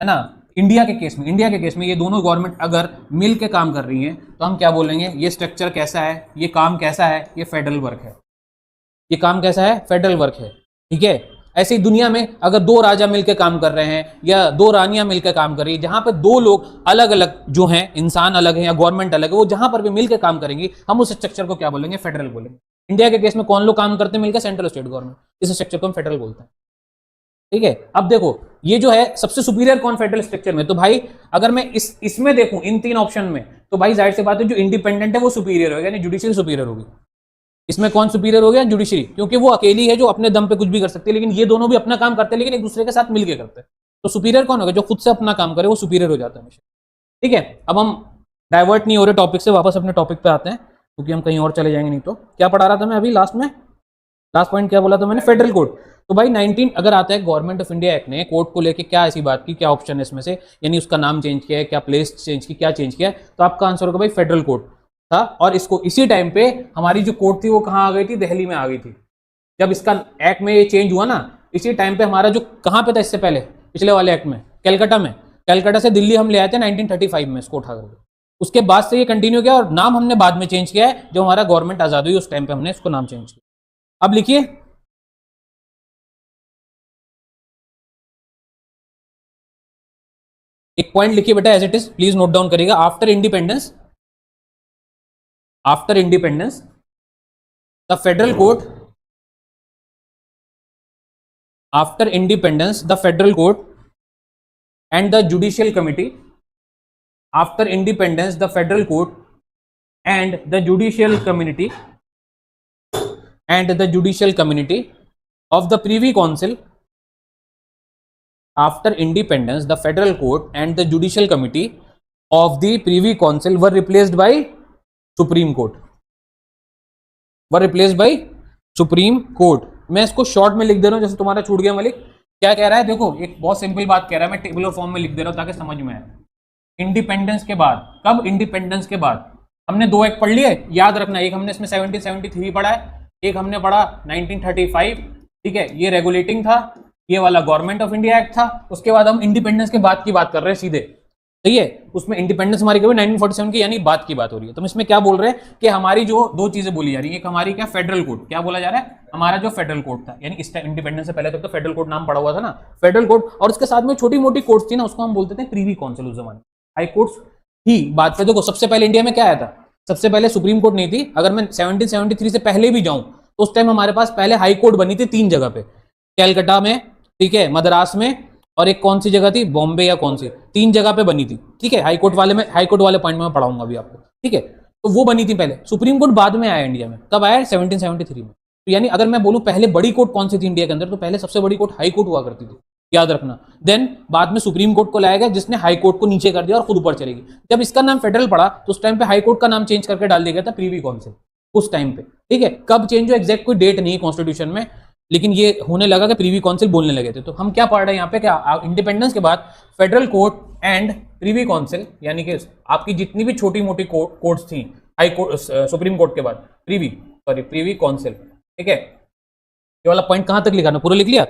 Speaker 1: है ना, इंडिया के केस में ये दोनों गवर्नमेंट अगर मिल के काम कर रही हैं तो हम क्या बोलेंगे, ये स्ट्रक्चर कैसा है, ये काम कैसा है, ये फेडरल वर्क है, ये काम कैसा है, फेडरल वर्क है, ठीक है। ऐसे ही दुनिया में अगर 2 राजा मिलकर काम कर रहे हैं या 2 रानियां मिलकर काम कर रही है, जहां पे 2 लोग अलग अलग जो हैं, इंसान अलग है या गवर्नमेंट अलग है, वो जहां पर भी मिलकर काम करेंगी हम उस स्ट्रक्चर को क्या बोलेंगे, फेडरल बोलेंगे। इंडिया के केस में कौन लोग काम करते हैं मिलकर, सेंट्रल स्टेट गवर्नमेंट, इस स्ट्रक्चर को हम फेडरल बोलते हैं, ठीक है। अब देखो ये जो है सबसे सुपीरियर कौन फेडरल स्ट्रक्चर में, तो भाई अगर मैं इसमें देखूं इन 3 ऑप्शन में, तो भाई जाहिर सी बात है जो इंडिपेंडेंट है वो सुपीरियर होगा, यानी जुडिशरी सुपीरियर होगी। इसमें कौन सुपीरियर हो गया, जुडिशरी, क्योंकि वो अकेली है जो अपने दम पे कुछ भी कर सकती है, लेकिन ये दोनों भी अपना काम करते हैं लेकिन एक दूसरे के साथ मिलकर करते हैं। तो सुपीरियर कौन होगा, जो खुद से अपना काम करे वो सुपीरियर हो जाता है हमेशा, ठीक है। अब हम डाइवर्ट नहीं हो रहे टॉपिक से, वापस अपने टॉपिक पे आते हैं क्योंकि हम कहीं और चले जाएंगे नहीं तो। क्या पढ़ा रहा था मैं अभी लास्ट में, लास्ट पॉइंट क्या बोला था मैंने, फेडरल कोर्ट। तो भाई 19 अगर आता है गवर्नमेंट ऑफ इंडिया एक्ट ने कोर्ट को लेके क्या ऐसी बात की, क्या ऑप्शन है इसमें से, यानी उसका नाम चेंज किया है, क्या प्लेस चेंज की, क्या चेंज किया है, तो आपका आंसर होगा भाई फेडरल कोर्ट था। और इसको इसी टाइम पे हमारी जो कोर्ट थी वो कहाँ आ गई थी, दिल्ली में आ गई थी। जब इसका एक्ट में ये चेंज हुआ ना, इसी टाइम पे हमारा जो कहाँ पे था इससे पहले, पिछले वाले एक्ट में, कलकत्ता में, कलकत्ता से दिल्ली हम ले आए थे 1935 में इसको उठा करके। उसके बाद से ये कंटिन्यू किया और नाम हमने बाद में चेंज किया है, जो हमारा गवर्नमेंट आजाद हुई उस टाइम पे हमने इसको नाम चेंज किया। अब लिखिए, एक पॉइंट लिखिए बेटा as it is, please note down करिएगा। After independence the federal court, after independence the federal court and the judicial committee, after independence the federal court and the judicial community of the Privy Council, after independence the federal court and the judicial committee of the Privy Council were replaced by Supreme Court, मैं इसको short में लिख दे रहा हूं, जैसे तुम्हारा छूट गया मलिक। क्या कह रहा है, देखो एक बहुत सिंपल बात कह रहा है, मैं टेबुलर फॉर्म में लिख दे रहा हूं ताकि समझ में आए। इंडिपेंडेंस के बाद, कब, इंडिपेंडेंस के बाद हमने 2 एक्ट पढ़ लिए, याद रखना, एक हमने इसमें 1773 पढ़ा है, एक हमने पढ़ा 1935, ठीक है, ये रेगुलेटिंग था, ये वाला गवर्नमेंट ऑफ इंडिया एक्ट था। उसके बाद हम इंडिपेंडेंस के बाद की बात कर रहे हैं सीधे, सही है। उसमें इंडिपेंडेंस हमारी कभी 1947 की, यानी बात की बात हो रही है। तो इसमें क्या बोल रहे हैं कि हमारी जो 2 चीजें बोली जा रही है, एक हमारी क्या, फेडरल कोर्ट, क्या बोला जा रहा है, हमारा जो फेडरल कोर्ट था, यानी इस टाइम इंडिपेंडेंस से पहले तक तो फेडरल कोर्ट नाम पड़ा हुआ था ना, फेडरल कोर्ट, और उसके साथ में छोटी मोटी कोर्ट्स थी ना, उसको हम बोलते थे प्रीवी काउंसिल। उस जमाने हाई कोर्ट्स ही बात पे, देखो सबसे पहले इंडिया में क्या आया था, सबसे पहले सुप्रीम कोर्ट नहीं थी। अगर मैं 1773 से पहले भी जाऊं तो उस टाइम हमारे पास पहले हाई कोर्ट बनी थी 3 जगह पे, कैलकाटा में, ठीक है, मद्रास में, और एक कौन सी जगह थी, बॉम्बे या कौन सी, 3 जगह पे बनी थी, ठीक है। हाईकोर्ट वाले पॉइंट में पढ़ाऊंगा अभी आपको, ठीक है। तो वो बनी थी पहले, सुप्रीम कोर्ट बाद में आया इंडिया में। कब आया? 1773 में। तो यानी अगर मैं बोलूं पहले बड़ी कोर्ट कौन सी थी इंडिया के अंदर, तो पहले सबसे बड़ी कोर्ट हाई कोर्ट हुआ करती थी, याद रखना। देन बाद में सुप्रीम कोर्ट को लाया गया, जिसने हाई कोर्ट को नीचे कर दिया और खुद ऊपर चलेगी। जब इसका नाम फेडरल पड़ा तो उस टाइम पे हाई कोर्ट का नाम चेंज करके डाल दिया गया था प्रीवी काउंसिल, उस टाइम पे, ठीक है। कब चेंज हुआ एग्जैक्ट कोई डेट नहीं कॉन्स्टिट्यूशन में, लेकिन ये होने लगा कि प्रीवी काउंसिल बोलने लगे थे। तो हम क्या पढ़ रहे हैं यहाँ पे, क्या इंडिपेंडेंस के बाद federal court and Privi council, यानी कि आपकी जितनी भी छोटी मोटी कोर्ट्स थी हाई कोर्ट सुप्रीम कोर्ट के बाद, प्रीवी काउंसिल, ठीक है। ये वाला पॉइंट कहां तक लिखा ना, पूरा लिख लिया।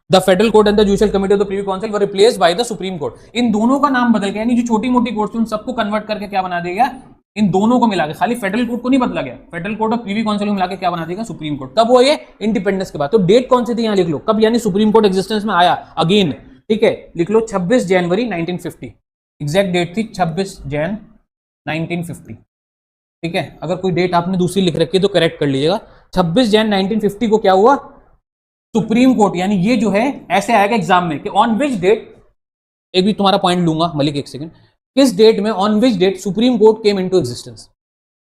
Speaker 1: The federal court and the judicial committee of the privy council were replaced by the supreme court. इन दोनों का नाम बदल गया, यानी जो छोटी मोटी कोर्ट थी उन सबको कन्वर्ट करके क्या बना दिया गया, इन दोनों को मिला के, खाली फेडरल कोर्ट को नहीं बदला गया, फेडरल कोर्ट और प्रीवी काउंसिल को मिला के क्या बना देगा, सुप्रीम कोर्ट। कब हुआ ये? इंडिपेंडेंस के बाद। तो डेट कौन सी थी यहां लिख लो, कब यानी सुप्रीम कोर्ट एग्जिस्टेंस में आया अगेन, ठीक है। लिख लो 26 जनवरी 1950, एग्जैक्ट डेट थी 26 जन 1950, ठीक है। अगर कोई डेट आपने दूसरी लिख रखी है तो करेक्ट कर लीजिएगा। 26 जन 1950 को क्या हुआ, सुप्रीम कोर्ट, यानी ये जो है ऐसे आएगा एग्जाम में कि ऑन विच डेट, एक भी तुम्हारा पॉइंट लूंगा मलिक, एक सेकंड, किस डेट में, on which date supreme court came into existence,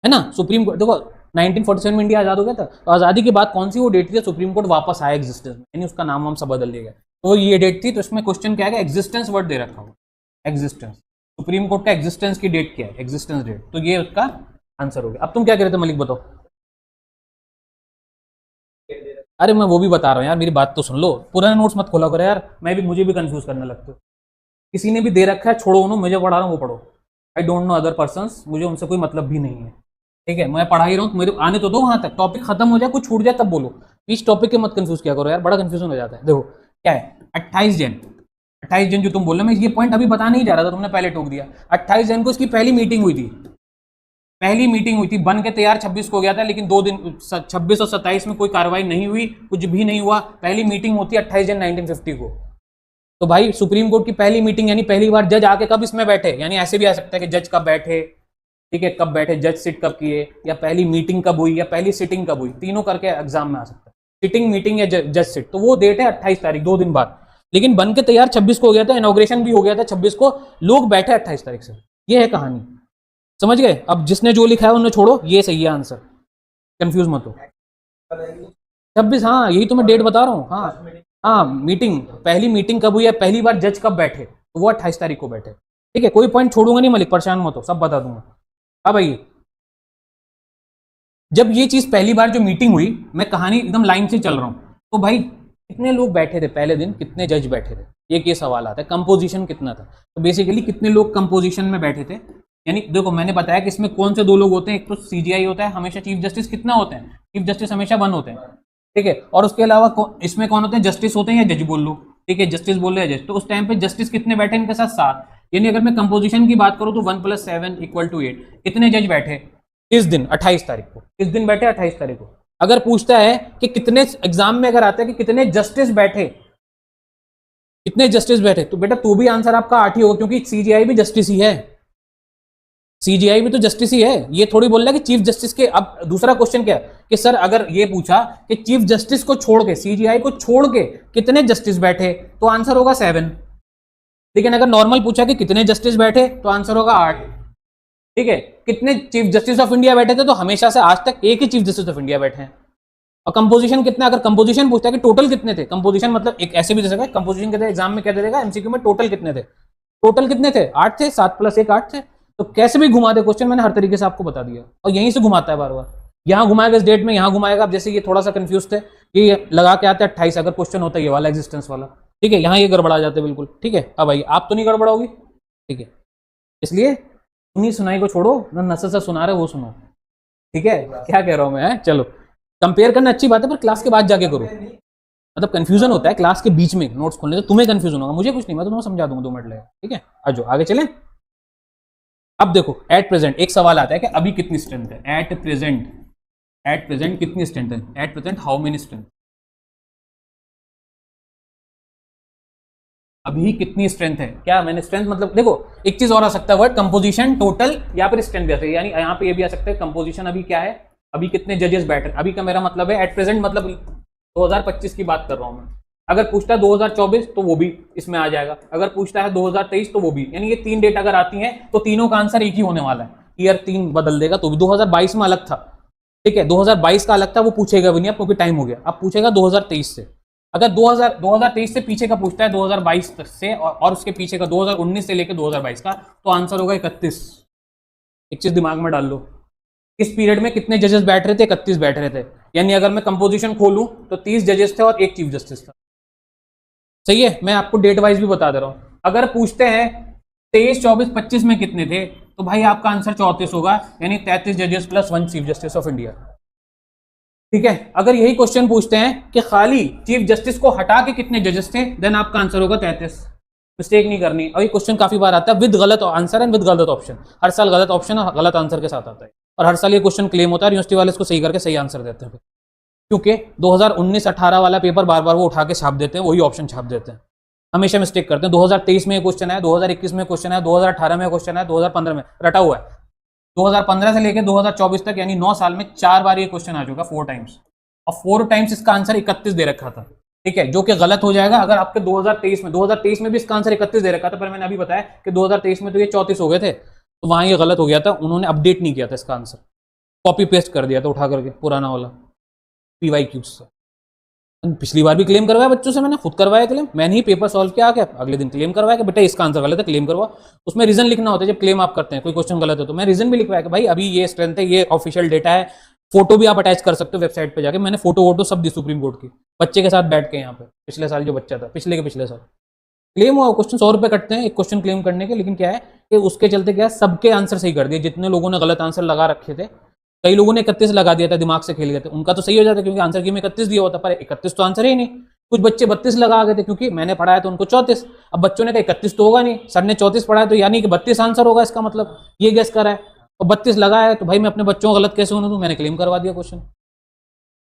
Speaker 1: है ना। सुप्रीम कोर्ट देखो 1947 में इंडिया आजाद हो गया था, तो आजादी के बाद कौन सी वो डेट थी सुप्रीम कोर्ट वापस आया एग्जिस्टेंस में, यानी उसका नाम हम सब बदल दिया गया। तो ये डेट थी। तो इसमें क्वेश्चन क्या है, एग्जिस्टेंस वर्ड दे रखा हूं, एग्जिस्टेंस, सुप्रीम कोर्ट का एग्जिस्टेंस की डेट क्या है, एग्जिस्टेंस डेट। तो ये उसका आंसर हो गया। अब तुम क्या कह रहे थे मलिक, बताओ। अरे मैं वो भी बता रहा हूँ यार, मेरी बात तो सुन लो, पुराने नोट्स मत खोला करो यार, मुझे भी कंफ्यूज करने लगते हो। किसी ने भी दे रखा है, छोड़ो उन्होंने, मुझे पढ़ा रहा हूँ वो पढ़ो। I don't know other persons, मुझे उनसे कोई मतलब भी नहीं है, ठीक है। मैं पढ़ा ही रहा हूँ, मेरे आने तो दो वहां तक, टॉपिक खत्म हो जाए, कुछ छूट जाए तब बोलो। इस टॉपिक के मत कंफ्यूज किया करो यार, बड़ा कंफ्यूजन हो जाता है। देखो क्या है, 28 जन जो तुम बोल रहे हो, मैं ये पॉइंट अभी बता नहीं जा रहा था, तुमने पहले टोक दिया। 28 जन को इसकी पहली मीटिंग हुई थी, बन के तैयार 26 को गया था, लेकिन 2 दिन 26 और 27 में कोई कार्रवाई नहीं हुई, कुछ भी नहीं हुआ। पहली मीटिंग होती है 28 जन 1950 को। तो भाई सुप्रीम कोर्ट की पहली मीटिंग, यानी पहली बार जज आके कब इसमें बैठे, यानी ऐसे भी आ सकता है कि जज कब बैठे, ठीक है, कब बैठे, जज सिट कब किए, या पहली मीटिंग कब हुई, या पहली सिटिंग कब हुई, तीनों करके एग्जाम में आ सकता है, सिटिंग, मीटिंग या जज सिट। तो वो डेट है 28 तारीख, 2 दिन बाद। लेकिन बन के तैयार 26 को हो गया था, इनॉग्रेशन भी हो गया था 26 को, लोग बैठे 28 तारीख से। ये है कहानी, समझ गए। अब जिसने जो लिखा है उन्हें छोड़ो, ये सही है आंसर, कंफ्यूज मत हो। 26, हाँ यही तो मैं डेट बता रहा हूँ। हाँ मीटिंग, पहली मीटिंग कब हुई है, पहली बार जज कब बैठे, तो वो 28 तारीख को बैठे, ठीक है। कोई पॉइंट छोड़ूंगा नहीं मलिक, परेशान मत हो, सब बता दूंगा। अब आइए, जब ये चीज पहली बार जो मीटिंग हुई, मैं कहानी एकदम लाइन से चल रहा हूं, तो भाई कितने लोग बैठे थे पहले दिन, कितने जज बैठे थे, ये सवाल आता है। कंपोजिशन कितना था, तो बेसिकली कितने लोग कंपोजिशन में बैठे थे, यानी देखो मैंने बताया कि इसमें कौन से 2 लोग होते हैं, एक तो सीजीआई होता है हमेशा, चीफ जस्टिस कितना होते हैं, चीफ जस्टिस हमेशा 1 होते हैं, ठीक है। और उसके अलावा इसमें कौन होते हैं, जस्टिस होते हैं या जज बोल लो, ठीक है, जस्टिस बोल रहे हैं जज। तो उस टाइम पे जस्टिस कितने बैठे, इनके साथ 7, यानी अगर मैं कंपोजिशन की बात करूं तो 1 + 7 = 8। कितने जज बैठे इस दिन 28 तारीख को, किस दिन बैठे 28 तारीख को। अगर पूछता है कि कितने, एग्जाम में अगर आता है कि कितने जस्टिस बैठे, कितने जस्टिस बैठे, तो बेटा तो भी आंसर आपका 8 ही होगा, क्योंकि सीजीआई भी जस्टिस ही है, सीजीआई भी तो जस्टिस ही है। ये थोड़ी बोल रहा है कि चीफ जस्टिस के। अब दूसरा क्वेश्चन क्या है कि सर अगर ये पूछा कि चीफ जस्टिस को छोड़ के, सीजीआई को छोड़ के कितने जस्टिस बैठे, तो आंसर होगा 7। लेकिन अगर नॉर्मल पूछा कि कितने जस्टिस बैठे, तो आंसर होगा 8, ठीक है। कितने चीफ जस्टिस ऑफ इंडिया बैठे थे, तो हमेशा से आज तक एक ही चीफ जस्टिस ऑफ इंडिया बैठे हैं। और कंपोजिशन कितना, अगर कंपोजिशन पूछता है कि टोटल कितने थे, कंपोजिशन मतलब एक ऐसे भी दे सकता है, कंपोजिशन कहते हैं एग्जाम में क्या दे देगा, एमसीक्यू में टोटल कितने थे, टोटल कितने थे, 8 थे, 7 + 1 8 थे। तो कैसे भी घुमा दे क्वेश्चन, मैंने हर तरीके से आपको बता दिया, और यहीं से घुमाता है बार बार, यहाँ घुमाएगा इस डेट में, यहाँ घुमाएगा। अब जैसे ये थोड़ा सा कंफ्यूज थे, ये लगा के आते 28, अगर क्वेश्चन होता है ये वाला एग्जिस्टेंस वाला, ठीक है, यहाँ ये गड़बड़ा जाते बिल्कुल, ठीक है। अब आइए, आप तो नहीं गड़बड़ाओगी, ठीक है, इसलिए सुनी सुनाई को छोड़ो, नशे से सुना रहे वो सुनो, ठीक है। क्या कह रहा हूं मैं, चलो कंपेयर करना अच्छी बात है, पर क्लास के बाद जाके करो, मतलब कंफ्यूजन होता है क्लास के बीच में नोट्स खोलने से, तुम्हें कंफ्यूजन होगा, मुझे कुछ नहीं, मैं तुम्हें समझा दूंगा 2 मिनट लगेगा, ठीक है। आज आगे चलें। अब देखो एट प्रेजेंट एक सवाल आता है कि अभी कितनी स्ट्रेंथ है, एट प्रेजेंट कितनी स्ट्रेंथ है, at present how many strength, अभी कितनी स्ट्रेंथ है। क्या मैंने स्ट्रेंथ मतलब, देखो एक चीज और आ सकता है वर्ड, कंपोजिशन, टोटल, या फिर स्ट्रेंथ भी आ सकती है, यानी यहाँ पे ये भी आ सकता है कंपोजिशन अभी क्या है, अभी कितने जजेस बैठे। अभी का मेरा मतलब है एट प्रेजेंट, मतलब 2025 की बात कर रहा हूं मैं, अगर पूछता है 2024 तो वो भी इसमें आ जाएगा, अगर पूछता है 2023 तो वो भी, यानी ये 3 डेट अगर आती हैं तो तीनों का आंसर एक ही होने वाला है। ईयर 3 बदल देगा तो भी 2022 में अलग था, ठीक है, 2022 का अलग था, वो पूछेगा भी नहीं अब क्योंकि टाइम हो गया। अब पूछेगा 2023 से। अगर 2023 से पीछे का पूछता है 2022 से और उसके पीछे का 2019 से लेकर 2022 का, तो आंसर होगा 31। एक चीज दिमाग में डाल लो, इस पीरियड में कितने जजेस बैठ रहे थे? 31 बैठ रहे थे। यानी अगर मैं कंपोजिशन खोलूं तो 30 जजेस थे और एक चीफ जस्टिस था। सही है, मैं आपको डेट वाइज भी बता दे रहा हूं। अगर पूछते हैं 23, 24, 25 में कितने थे, तो भाई आपका आंसर 34 होगा, यानी 33 जजेस plus 1 chief justice of India. ठीक है, अगर यही क्वेश्चन पूछते हैं कि खाली चीफ जस्टिस को हटा के कितने जजेस थे, देन आपका आंसर होगा 33। मिस्टेक नहीं करनी। और ये क्वेश्चन काफी बार आता है विद गलत आंसर एंड विद गलत ऑप्शन। हर साल गलत ऑप्शन और गलत आंसर के साथ आता है, और हर साल ये क्वेश्चन क्लेम होता है, यूनिवर्सिटी वाले इसको सही करके सही आंसर देते हैं, क्योंकि 2019-18 वाला पेपर बार बार वो उठा के छाप देते हैं, वही ऑप्शन छाप देते हैं, हमेशा मिस्टेक करते हैं। 2023 में क्वेश्चन है, 2021 में क्वेश्चन है, 2018 में क्वेश्चन है, 2015 में रटा हुआ है। 2015 से लेकर 2024 तक यानी 9 साल में 4 बार ये क्वेश्चन आ चुका, 4 टाइम्स, और 4 टाइम्स इसका आंसर 31 दे रखा था। ठीक है, जो कि गलत हो जाएगा अगर आपके 2023 में भी इसका आंसर 31 दे रखा था, पर मैंने अभी बताया कि 2023 में तो ये 34 हो गए थे, तो वहां ये गलत हो गया था, उन्होंने अपडेट नहीं किया था इसका आंसर, कॉपी पेस्ट कर दिया था उठा करके पुराना वाला PYQ से। पिछली बार भी क्लेम करवाया बच्चों से, मैंने खुद करवाया क्लेम, मैंने ही पेपर सॉल्व किया आके अगले दिन क्लेम करवाया कि बेटा इसका आंसर गलत है, क्लेम करवा। उसमें रीजन लिखना होता है जब क्लेम आप करते हैं, कोई क्वेश्चन गलत है तो मैं रीजन भी लिखवाया कि भाई अभी ये स्ट्रेंथ है, ये ऑफिशियल डेटा है, फोटो भी आप अटैच कर सकते हो वेबसाइट पे जाके। मैंने फोटो वोटो सब दी सुप्रीम कोर्ट की, बच्चे के साथ बैठ के यहाँ पे, पिछले साल जो बच्चा था, पिछले के पिछले साल क्लेम हुआ क्वेश्चन। 100 रुपए कटते हैं एक क्वेश्चन क्लेम करने के, लेकिन क्या है कि उसके चलते क्या है, सबके आंसर सही कर दिए। जितने लोगों ने गलत आंसर लगा रखे थे, कई लोगों ने 31 लगा दिया था, दिमाग से खेल गए थे, उनका तो सही हो जाता क्योंकि आंसर की में 31 दिया होता, पर 31 तो आंसर ही नहीं। कुछ बच्चे 32 लगा गए थे क्योंकि मैंने पढ़ाया तो उनको 34। अब बच्चों ने कहा 31 तो होगा नहीं, सर ने 34 पढ़ाया तो यानी कि 32 आंसर होगा, इसका मतलब ये गेस करा है, और 32 लगाया है, तो भाई मैं अपने बच्चों को गलत कैसे होने दूं? मैंने क्लेम करवा दिया क्वेश्चन।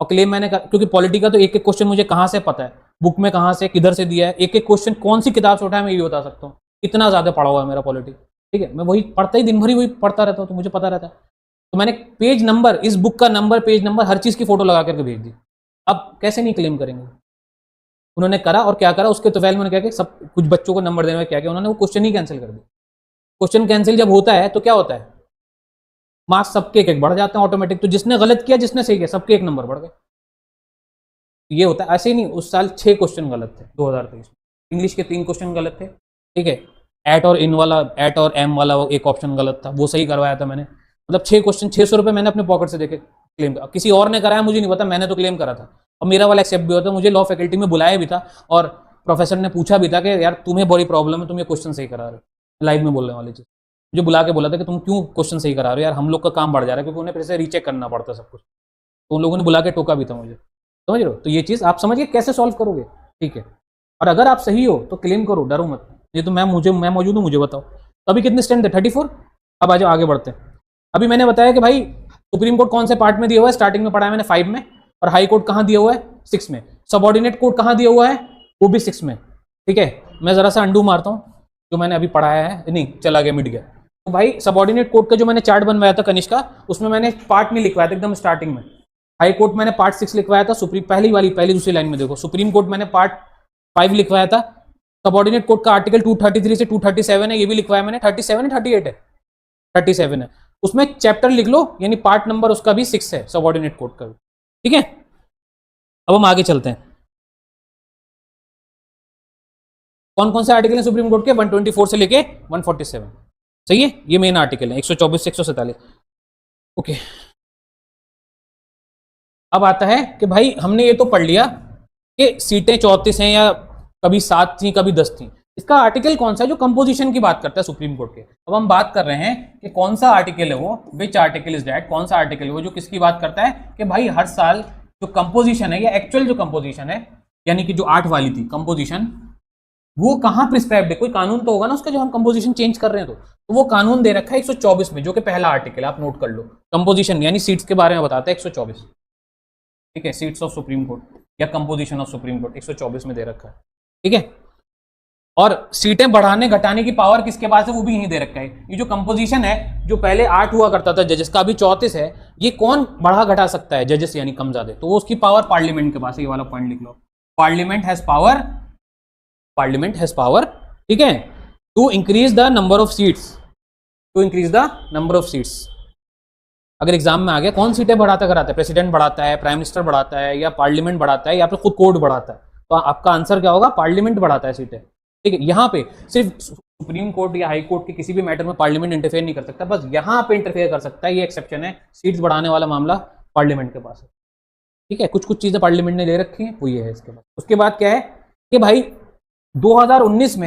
Speaker 1: और क्लेम मैंने क्योंकि पॉलिटी का तो एक एक क्वेश्चन मुझे कहां से पता है, बुक में कहां से किधर से दिया है, एक एक क्वेश्चन कौन सी किताब से उठाया मैं ये बता सकता हूँ, इतना ज्यादा पढ़ा हुआ है मेरा पॉलिटी। ठीक है, मैं वही पढ़ता ही दिन भर ही वही पढ़ता रहता हूँ, तो मुझे पता रहता है। तो मैंने पेज नंबर, इस बुक का नंबर, पेज नंबर, हर चीज की फोटो लगा करके भेज दी। अब कैसे नहीं क्लेम करेंगे? उन्होंने करा, और क्या करा उसके तो वैल में क्या कि सब कुछ बच्चों को नंबर देने में क्या किया उन्होंने, वो क्वेश्चन ही कैंसिल कर दिया। क्वेश्चन कैंसिल जब होता है तो क्या होता है, मार्क्स सबके एक एक बढ़ जाते हैं ऑटोमेटिक। तो जिसने गलत किया, जिसने सही किया, सबके एक नंबर बढ़ गए। ये होता है, ऐसे ही नहीं। उस साल 6 क्वेश्चन गलत थे 2023 में, इंग्लिश के 3 क्वेश्चन गलत थे। ठीक है, एट और इन वाला, एट और एम वाला एक ऑप्शन गलत था, वो सही करवाया था मैंने। मतलब 6 क्वेश्चन, 600 रुपये मैंने अपने पॉकेट से देके क्लेम करा। किसी और ने कराया मुझे नहीं पता, मैंने तो क्लेम करा था, और मेरा वाला एक्सेप्ट भी होता। मुझे लॉ फैकल्टी में बुलाया भी था, और प्रोफेसर ने पूछा भी था कि यार तुम्हें बड़ी प्रॉब्लम है, तुम ये क्वेश्चन सही करा रहे हो, लाइव में बोलने वाली चीज। मुझे बुला के बोला था कि तुम क्यों क्वेश्चन सही करा रहे हो यार, हम लोग का काम बढ़ जा रहा है, क्योंकि उन्हें फिर से रीचेक करना पड़ता है सब कुछ। तो उन लोगों ने बुला के टोका भी था मुझे, समझ रहे हो? तो ये चीज आप समझिए कैसे सॉल्व करोगे। ठीक है, और अगर आप सही हो तो क्लेम करो, डरो मत। ये तो मैं मौजूद हूँ, मुझे बताओ। तो अभी कितने स्टैंड थे? 34। अब आ जाओ आगे बढ़ते हैं। अभी मैंने बताया कि भाई सुप्रीम कोर्ट कौन से पार्ट में दिया हुआ है, स्टार्टिंग में पढ़ा है मैंने 5 में, और हाई कोर्ट कहाँ दिया हुआ है? 6 में। सबऑर्डिनेट कोर्ट कहाँ दिया हुआ है? वो भी 6 में। ठीक है, मैं जरा सा अंडू मारता हूँ जो मैंने अभी पढ़ाया है, नहीं चला गया, मिट गया। तो भाई सबऑर्डिनेट कोर्ट का जो मैंने चार्ट बनवाया था कनिष्क का, उसमें मैंने पार्ट नहीं लिखवाया था एकदम स्टार्टिंग में। हाई कोर्ट मैंने पार्ट 6 लिखवाया था, सुप्रीम पहली दूसरी लाइन में देखो, सुप्रीम कोर्ट मैंने पार्ट 5 लिखवाया था। सबऑर्डिनेट कोर्ट का आर्टिकल 233 से 237 है, ये भी लिखवाया मैंने। 37 है, 38 है, 37 है। उसमें चैप्टर लिख लो, यानी पार्ट नंबर उसका भी 6 है, सबऑर्डिनेट कोर्ट का भी। ठीक है, अब हम आगे चलते हैं। कौन कौन से आर्टिकल हैं सुप्रीम कोर्ट के? 124 से लेके 147। सही है, ये मेन आर्टिकल है, 124 से 147। ओके, अब आता है कि भाई हमने ये तो पढ़ लिया कि सीटें 34 हैं, या कभी 7 थी कभी 10 थी। इसका आर्टिकल कौन सा है जो कंपोजिशन की बात करता है सुप्रीम कोर्ट के? अब हम बात कर रहे हैं कि कौन सा आर्टिकल है वो, विच आर्टिकल इज दैट, कौन सा आर्टिकल है वो जो किसकी बात करता है कि भाई हर साल जो कंपोजिशन है, या एक्चुअल जो कंपोजिशन है, यानी कि जो 8 वाली थी कंपोजिशन, वो कहाँ प्रिस्क्राइब्ड है? कोई कानून तो होगा ना उसका, जो हम कंपोजिशन चेंज कर रहे हैं। तो वो कानून दे रखा है 124 में, जो कि पहला आर्टिकल है, आप नोट कर लो। कंपोजिशन यानी सीट्स के बारे में बताता है 124। ठीक है, सीट्स ऑफ सुप्रीम कोर्ट या कंपोजिशन ऑफ सुप्रीम कोर्ट 124 में दे रखा है। ठीक है, और सीटें बढ़ाने घटाने की पावर किसके पास है? वो भी यही दे रखा है। ये जो कंपोजिशन है, जो पहले 8 हुआ करता था जजेस का, अभी 34 है, ये कौन बढ़ा घटा सकता है? जजेस यानी कम ज्यादा, तो वो उसकी पावर पार्लियामेंट के पास है। ये वाला पॉइंट लिख लो। पार्लियामेंट हैज पावर, ठीक है, to increase the number of seats, अगर एग्जाम में आ गया कौन सीटें बढ़ाता कराता है, प्रेसिडेंट बढ़ाता है, प्राइम मिनिस्टर बढ़ाता है, या पार्लियामेंट बढ़ाता है, या फिर खुद कोर्ट बढ़ाता है, तो आपका आंसर क्या होगा, पार्लियामेंट बढ़ाता है सीटें, ठीक है। यहाँ पे सिर्फ सुप्रीम कोर्ट या हाई कोर्ट के किसी भी मैटर में पार्लियामेंट इंटरफेयर नहीं कर सकता, बस यहाँ पे इंटरफेयर कर सकता है, ये एक्सेप्शन है, सीट्स बढ़ाने वाला मामला पार्लियामेंट के पास है, ठीक है। कुछ चीजें पार्लियामेंट ने ले रखी है, वो ये है इसके बाद। उसके बाद क्या है कि भाई 2019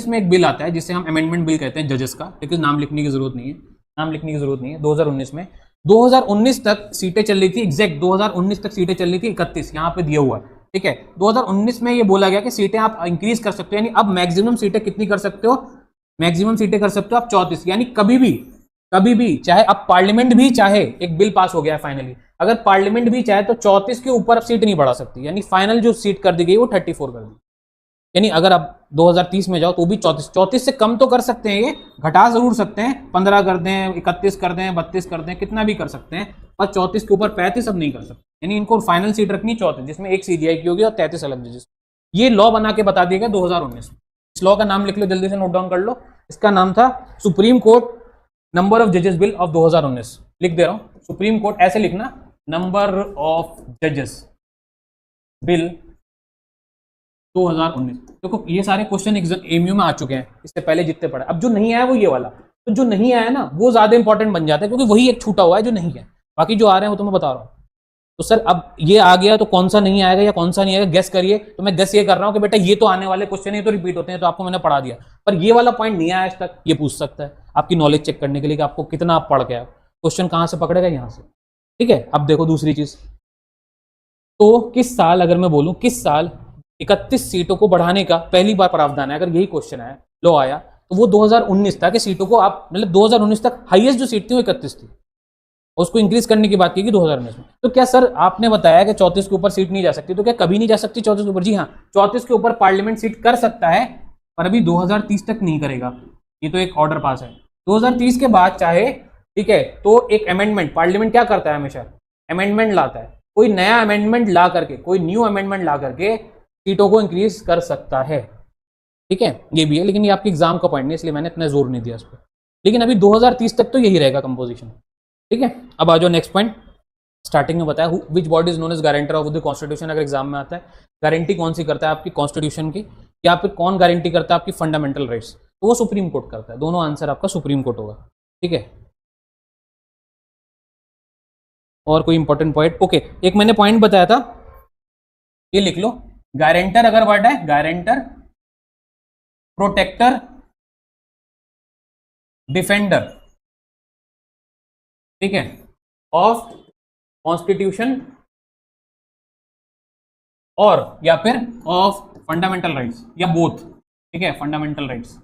Speaker 1: में एक बिल आता है जिसे हम अमेंडमेंट बिल कहते हैं जजेस का, लेकिन नाम लिखने की जरूरत नहीं है, 2019 तक सीटें चल रही थी, एग्जैक्ट 2019 तक सीटें चल रही थी 31, यहाँ पे दिया हुआ है, ठीक है। 2019 में ये बोला गया कि सीटें आप इंक्रीज कर सकते हो, यानी अब मैक्सिमम सीटें कितनी कर सकते हो, मैक्सिमम सीटें कर सकते हो आप 34, यानी कभी भी चाहे अब पार्लियामेंट भी चाहे, एक बिल पास हो गया है फाइनली, अगर पार्लियामेंट भी चाहे तो 34 के ऊपर अब सीट नहीं बढ़ा सकती, यानी फाइनल जो सीट कर दी गई वो 34 कर दी, यानी अगर आप 2030 में जाओ तो भी 34 से कम तो कर सकते हैं, ये घटा जरूर सकते हैं, 15 कर दें, 31 कर दें, 32 कर दें, कितना भी कर सकते हैं, पर 34 के ऊपर 35 अब नहीं कर सकते, यानी इनको फाइनल सीट रखनी 34, जिसमें एक सीजीआई की होगी और 33 अलग जजेस। ये लॉ बना के बता दिया गया 2019 में। इस लॉ का नाम लिख लो, जल्दी से नोट डाउन कर लो, इसका नाम था सुप्रीम कोर्ट नंबर ऑफ जजेस बिल ऑफ 2019, लिख दे रहा हूं, सुप्रीम कोर्ट ऐसे लिखना, नंबर ऑफ जजेस बिल 2019। देखो ये सारे क्वेश्चन एमयू में आ चुके हैं, इससे पहले जितने पढ़े, अब जो नहीं आया वो ये वाला, तो जो नहीं आया ना वो ज्यादा इंपॉर्टेंट बन जाता है, क्योंकि वही एक छूटा हुआ है जो नहीं है, बाकी जो आ रहे हैं वो तो मैं बता रहा हूं। तो सर अब ये आ गया तो कौन सा नहीं आएगा या कौन सा नहीं आएगा, गेस करिए। तो मैं गेस ये कर रहा हूं कि बेटा ये तो आने वाले क्वेश्चन ये तो रिपीट होते हैं, तो आपको मैंने पढ़ा दिया, पर ये वाला पॉइंट नहीं आया आज तक, ये पूछ सकता है आपकी नॉलेज चेक करने के लिए कि आपको कितना आप पढ़ के आए, क्वेश्चन कहां से पकड़ेगा, यहां से, ठीक है। अब देखो दूसरी चीज, तो किस साल, अगर मैं बोलूं किस साल 31 सीटों को बढ़ाने का पहली बार प्रावधान है, अगर यही क्वेश्चन आया, लो आया, तो वो 2019 था कि सीटों को आप, मतलब 2019 तक हाईएस्ट जो सीट थी वो 31 थी, उसको इंक्रीज करने की बात की 2019 में। तो क्या सर आपने बताया कि 34 के ऊपर सीट नहीं जा सकती, तो क्या कभी नहीं जा सकती 34 के ऊपर? जी हाँ, 34 के ऊपर पार्लियामेंट सीट कर सकता है, पर अभी 2030 तक नहीं करेगा, ये तो एक ऑर्डर पास है। 2030 के बाद चाहे, ठीक है, तो एक अमेंडमेंट, पार्लियामेंट क्या करता है हमेशा, अमेंडमेंट लाता है, कोई नया अमेंडमेंट ला करके, कोई न्यू अमेंडमेंट ला करके सीटों को इंक्रीज कर सकता है, ठीक है, ये भी है, लेकिन ये आपके एग्जाम का पॉइंट नहीं, इसलिए मैंने इतना जोर नहीं दिया इस पर। लेकिन अभी 2030 तक तो यही रहेगा कंपोजिशन, ठीक है। अब आ जाओ नेक्स्ट पॉइंट, स्टार्टिंग में बताया which body is known as guarantor of the constitution, अगर एग्जाम में आता है, गारंटी कौन सी करता है आपकी कॉन्स्टिट्यूशन की, या फिर कौन गारंटी करता है आपकी फंडामेंटल राइट्स, तो वो सुप्रीम कोर्ट करता है, दोनों आंसर आपका सुप्रीम कोर्ट होगा, ठीक है। और कोई इंपॉर्टेंट पॉइंट, ओके, एक मैंने पॉइंट बताया था, ये लिख लो, गारंटर अगर वर्ड है, गारंटर, प्रोटेक्टर, डिफेंडर, ठीक है, ऑफ कॉन्स्टिट्यूशन और या फिर ऑफ फंडामेंटल राइट्स, या बोथ, ठीक है, फंडामेंटल राइट्स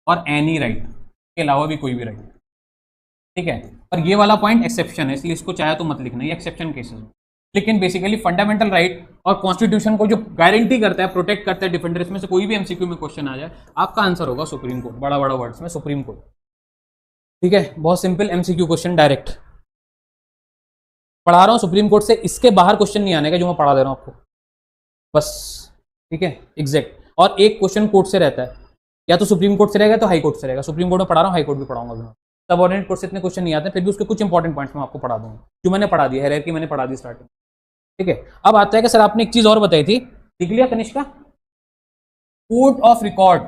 Speaker 1: और एनी राइट के अलावा भी कोई भी राइट, ठीक है। पर ये वाला पॉइंट एक्सेप्शन है, इसलिए इसको चाहे तो मत लिखना, ये एक्सेप्शन केसेस में, लेकिन बेसिकली फंडामेंटल राइट और कॉन्स्टिट्यूशन को जो गारंटी करता है, प्रोटेक्ट करता है डिफेंडर, इसमें से कोई भी एमसीक्यू में क्वेश्चन आ जाए, आपका आंसर होगा सुप्रीम कोर्ट, बड़ा बड़ा वर्ड्स में सुप्रीम कोर्ट, ठीक है। बहुत सिंपल एमसीक्यू क्वेश्चन, डायरेक्ट पढ़ा रहा हूं सुप्रीम कोर्ट से, इसके बाहर क्वेश्चन नहीं आने का जो मैं पढ़ा दे रहा हूं आपको, बस, ठीक है, एग्जैक्ट। और एक क्वेश्चन कोर्ट से रहता है, या तो सुप्रीम कोर्ट से रहेगा तो हाई कोर्ट से रहेगा, सुप्रीम कोर्ट में पढ़ा रहा हूं, हाई कोर्ट भी पढ़ाऊंगा अभी, सबऑर्डिनेट कोर्ट से इतने क्वेश्चन नहीं आते, फिर भी उसके कुछ इंपॉर्टेंट पॉइंट्स मैं आपको पढ़ा दूंगा, जो मैंने पढ़ा दिया, हायरार्की मैंने पढ़ा दी स्टार्टिंग, ठीक है। अब आता है कि सर आपने एक चीज और बताई थी, लिख लिया Kanishka, court of record,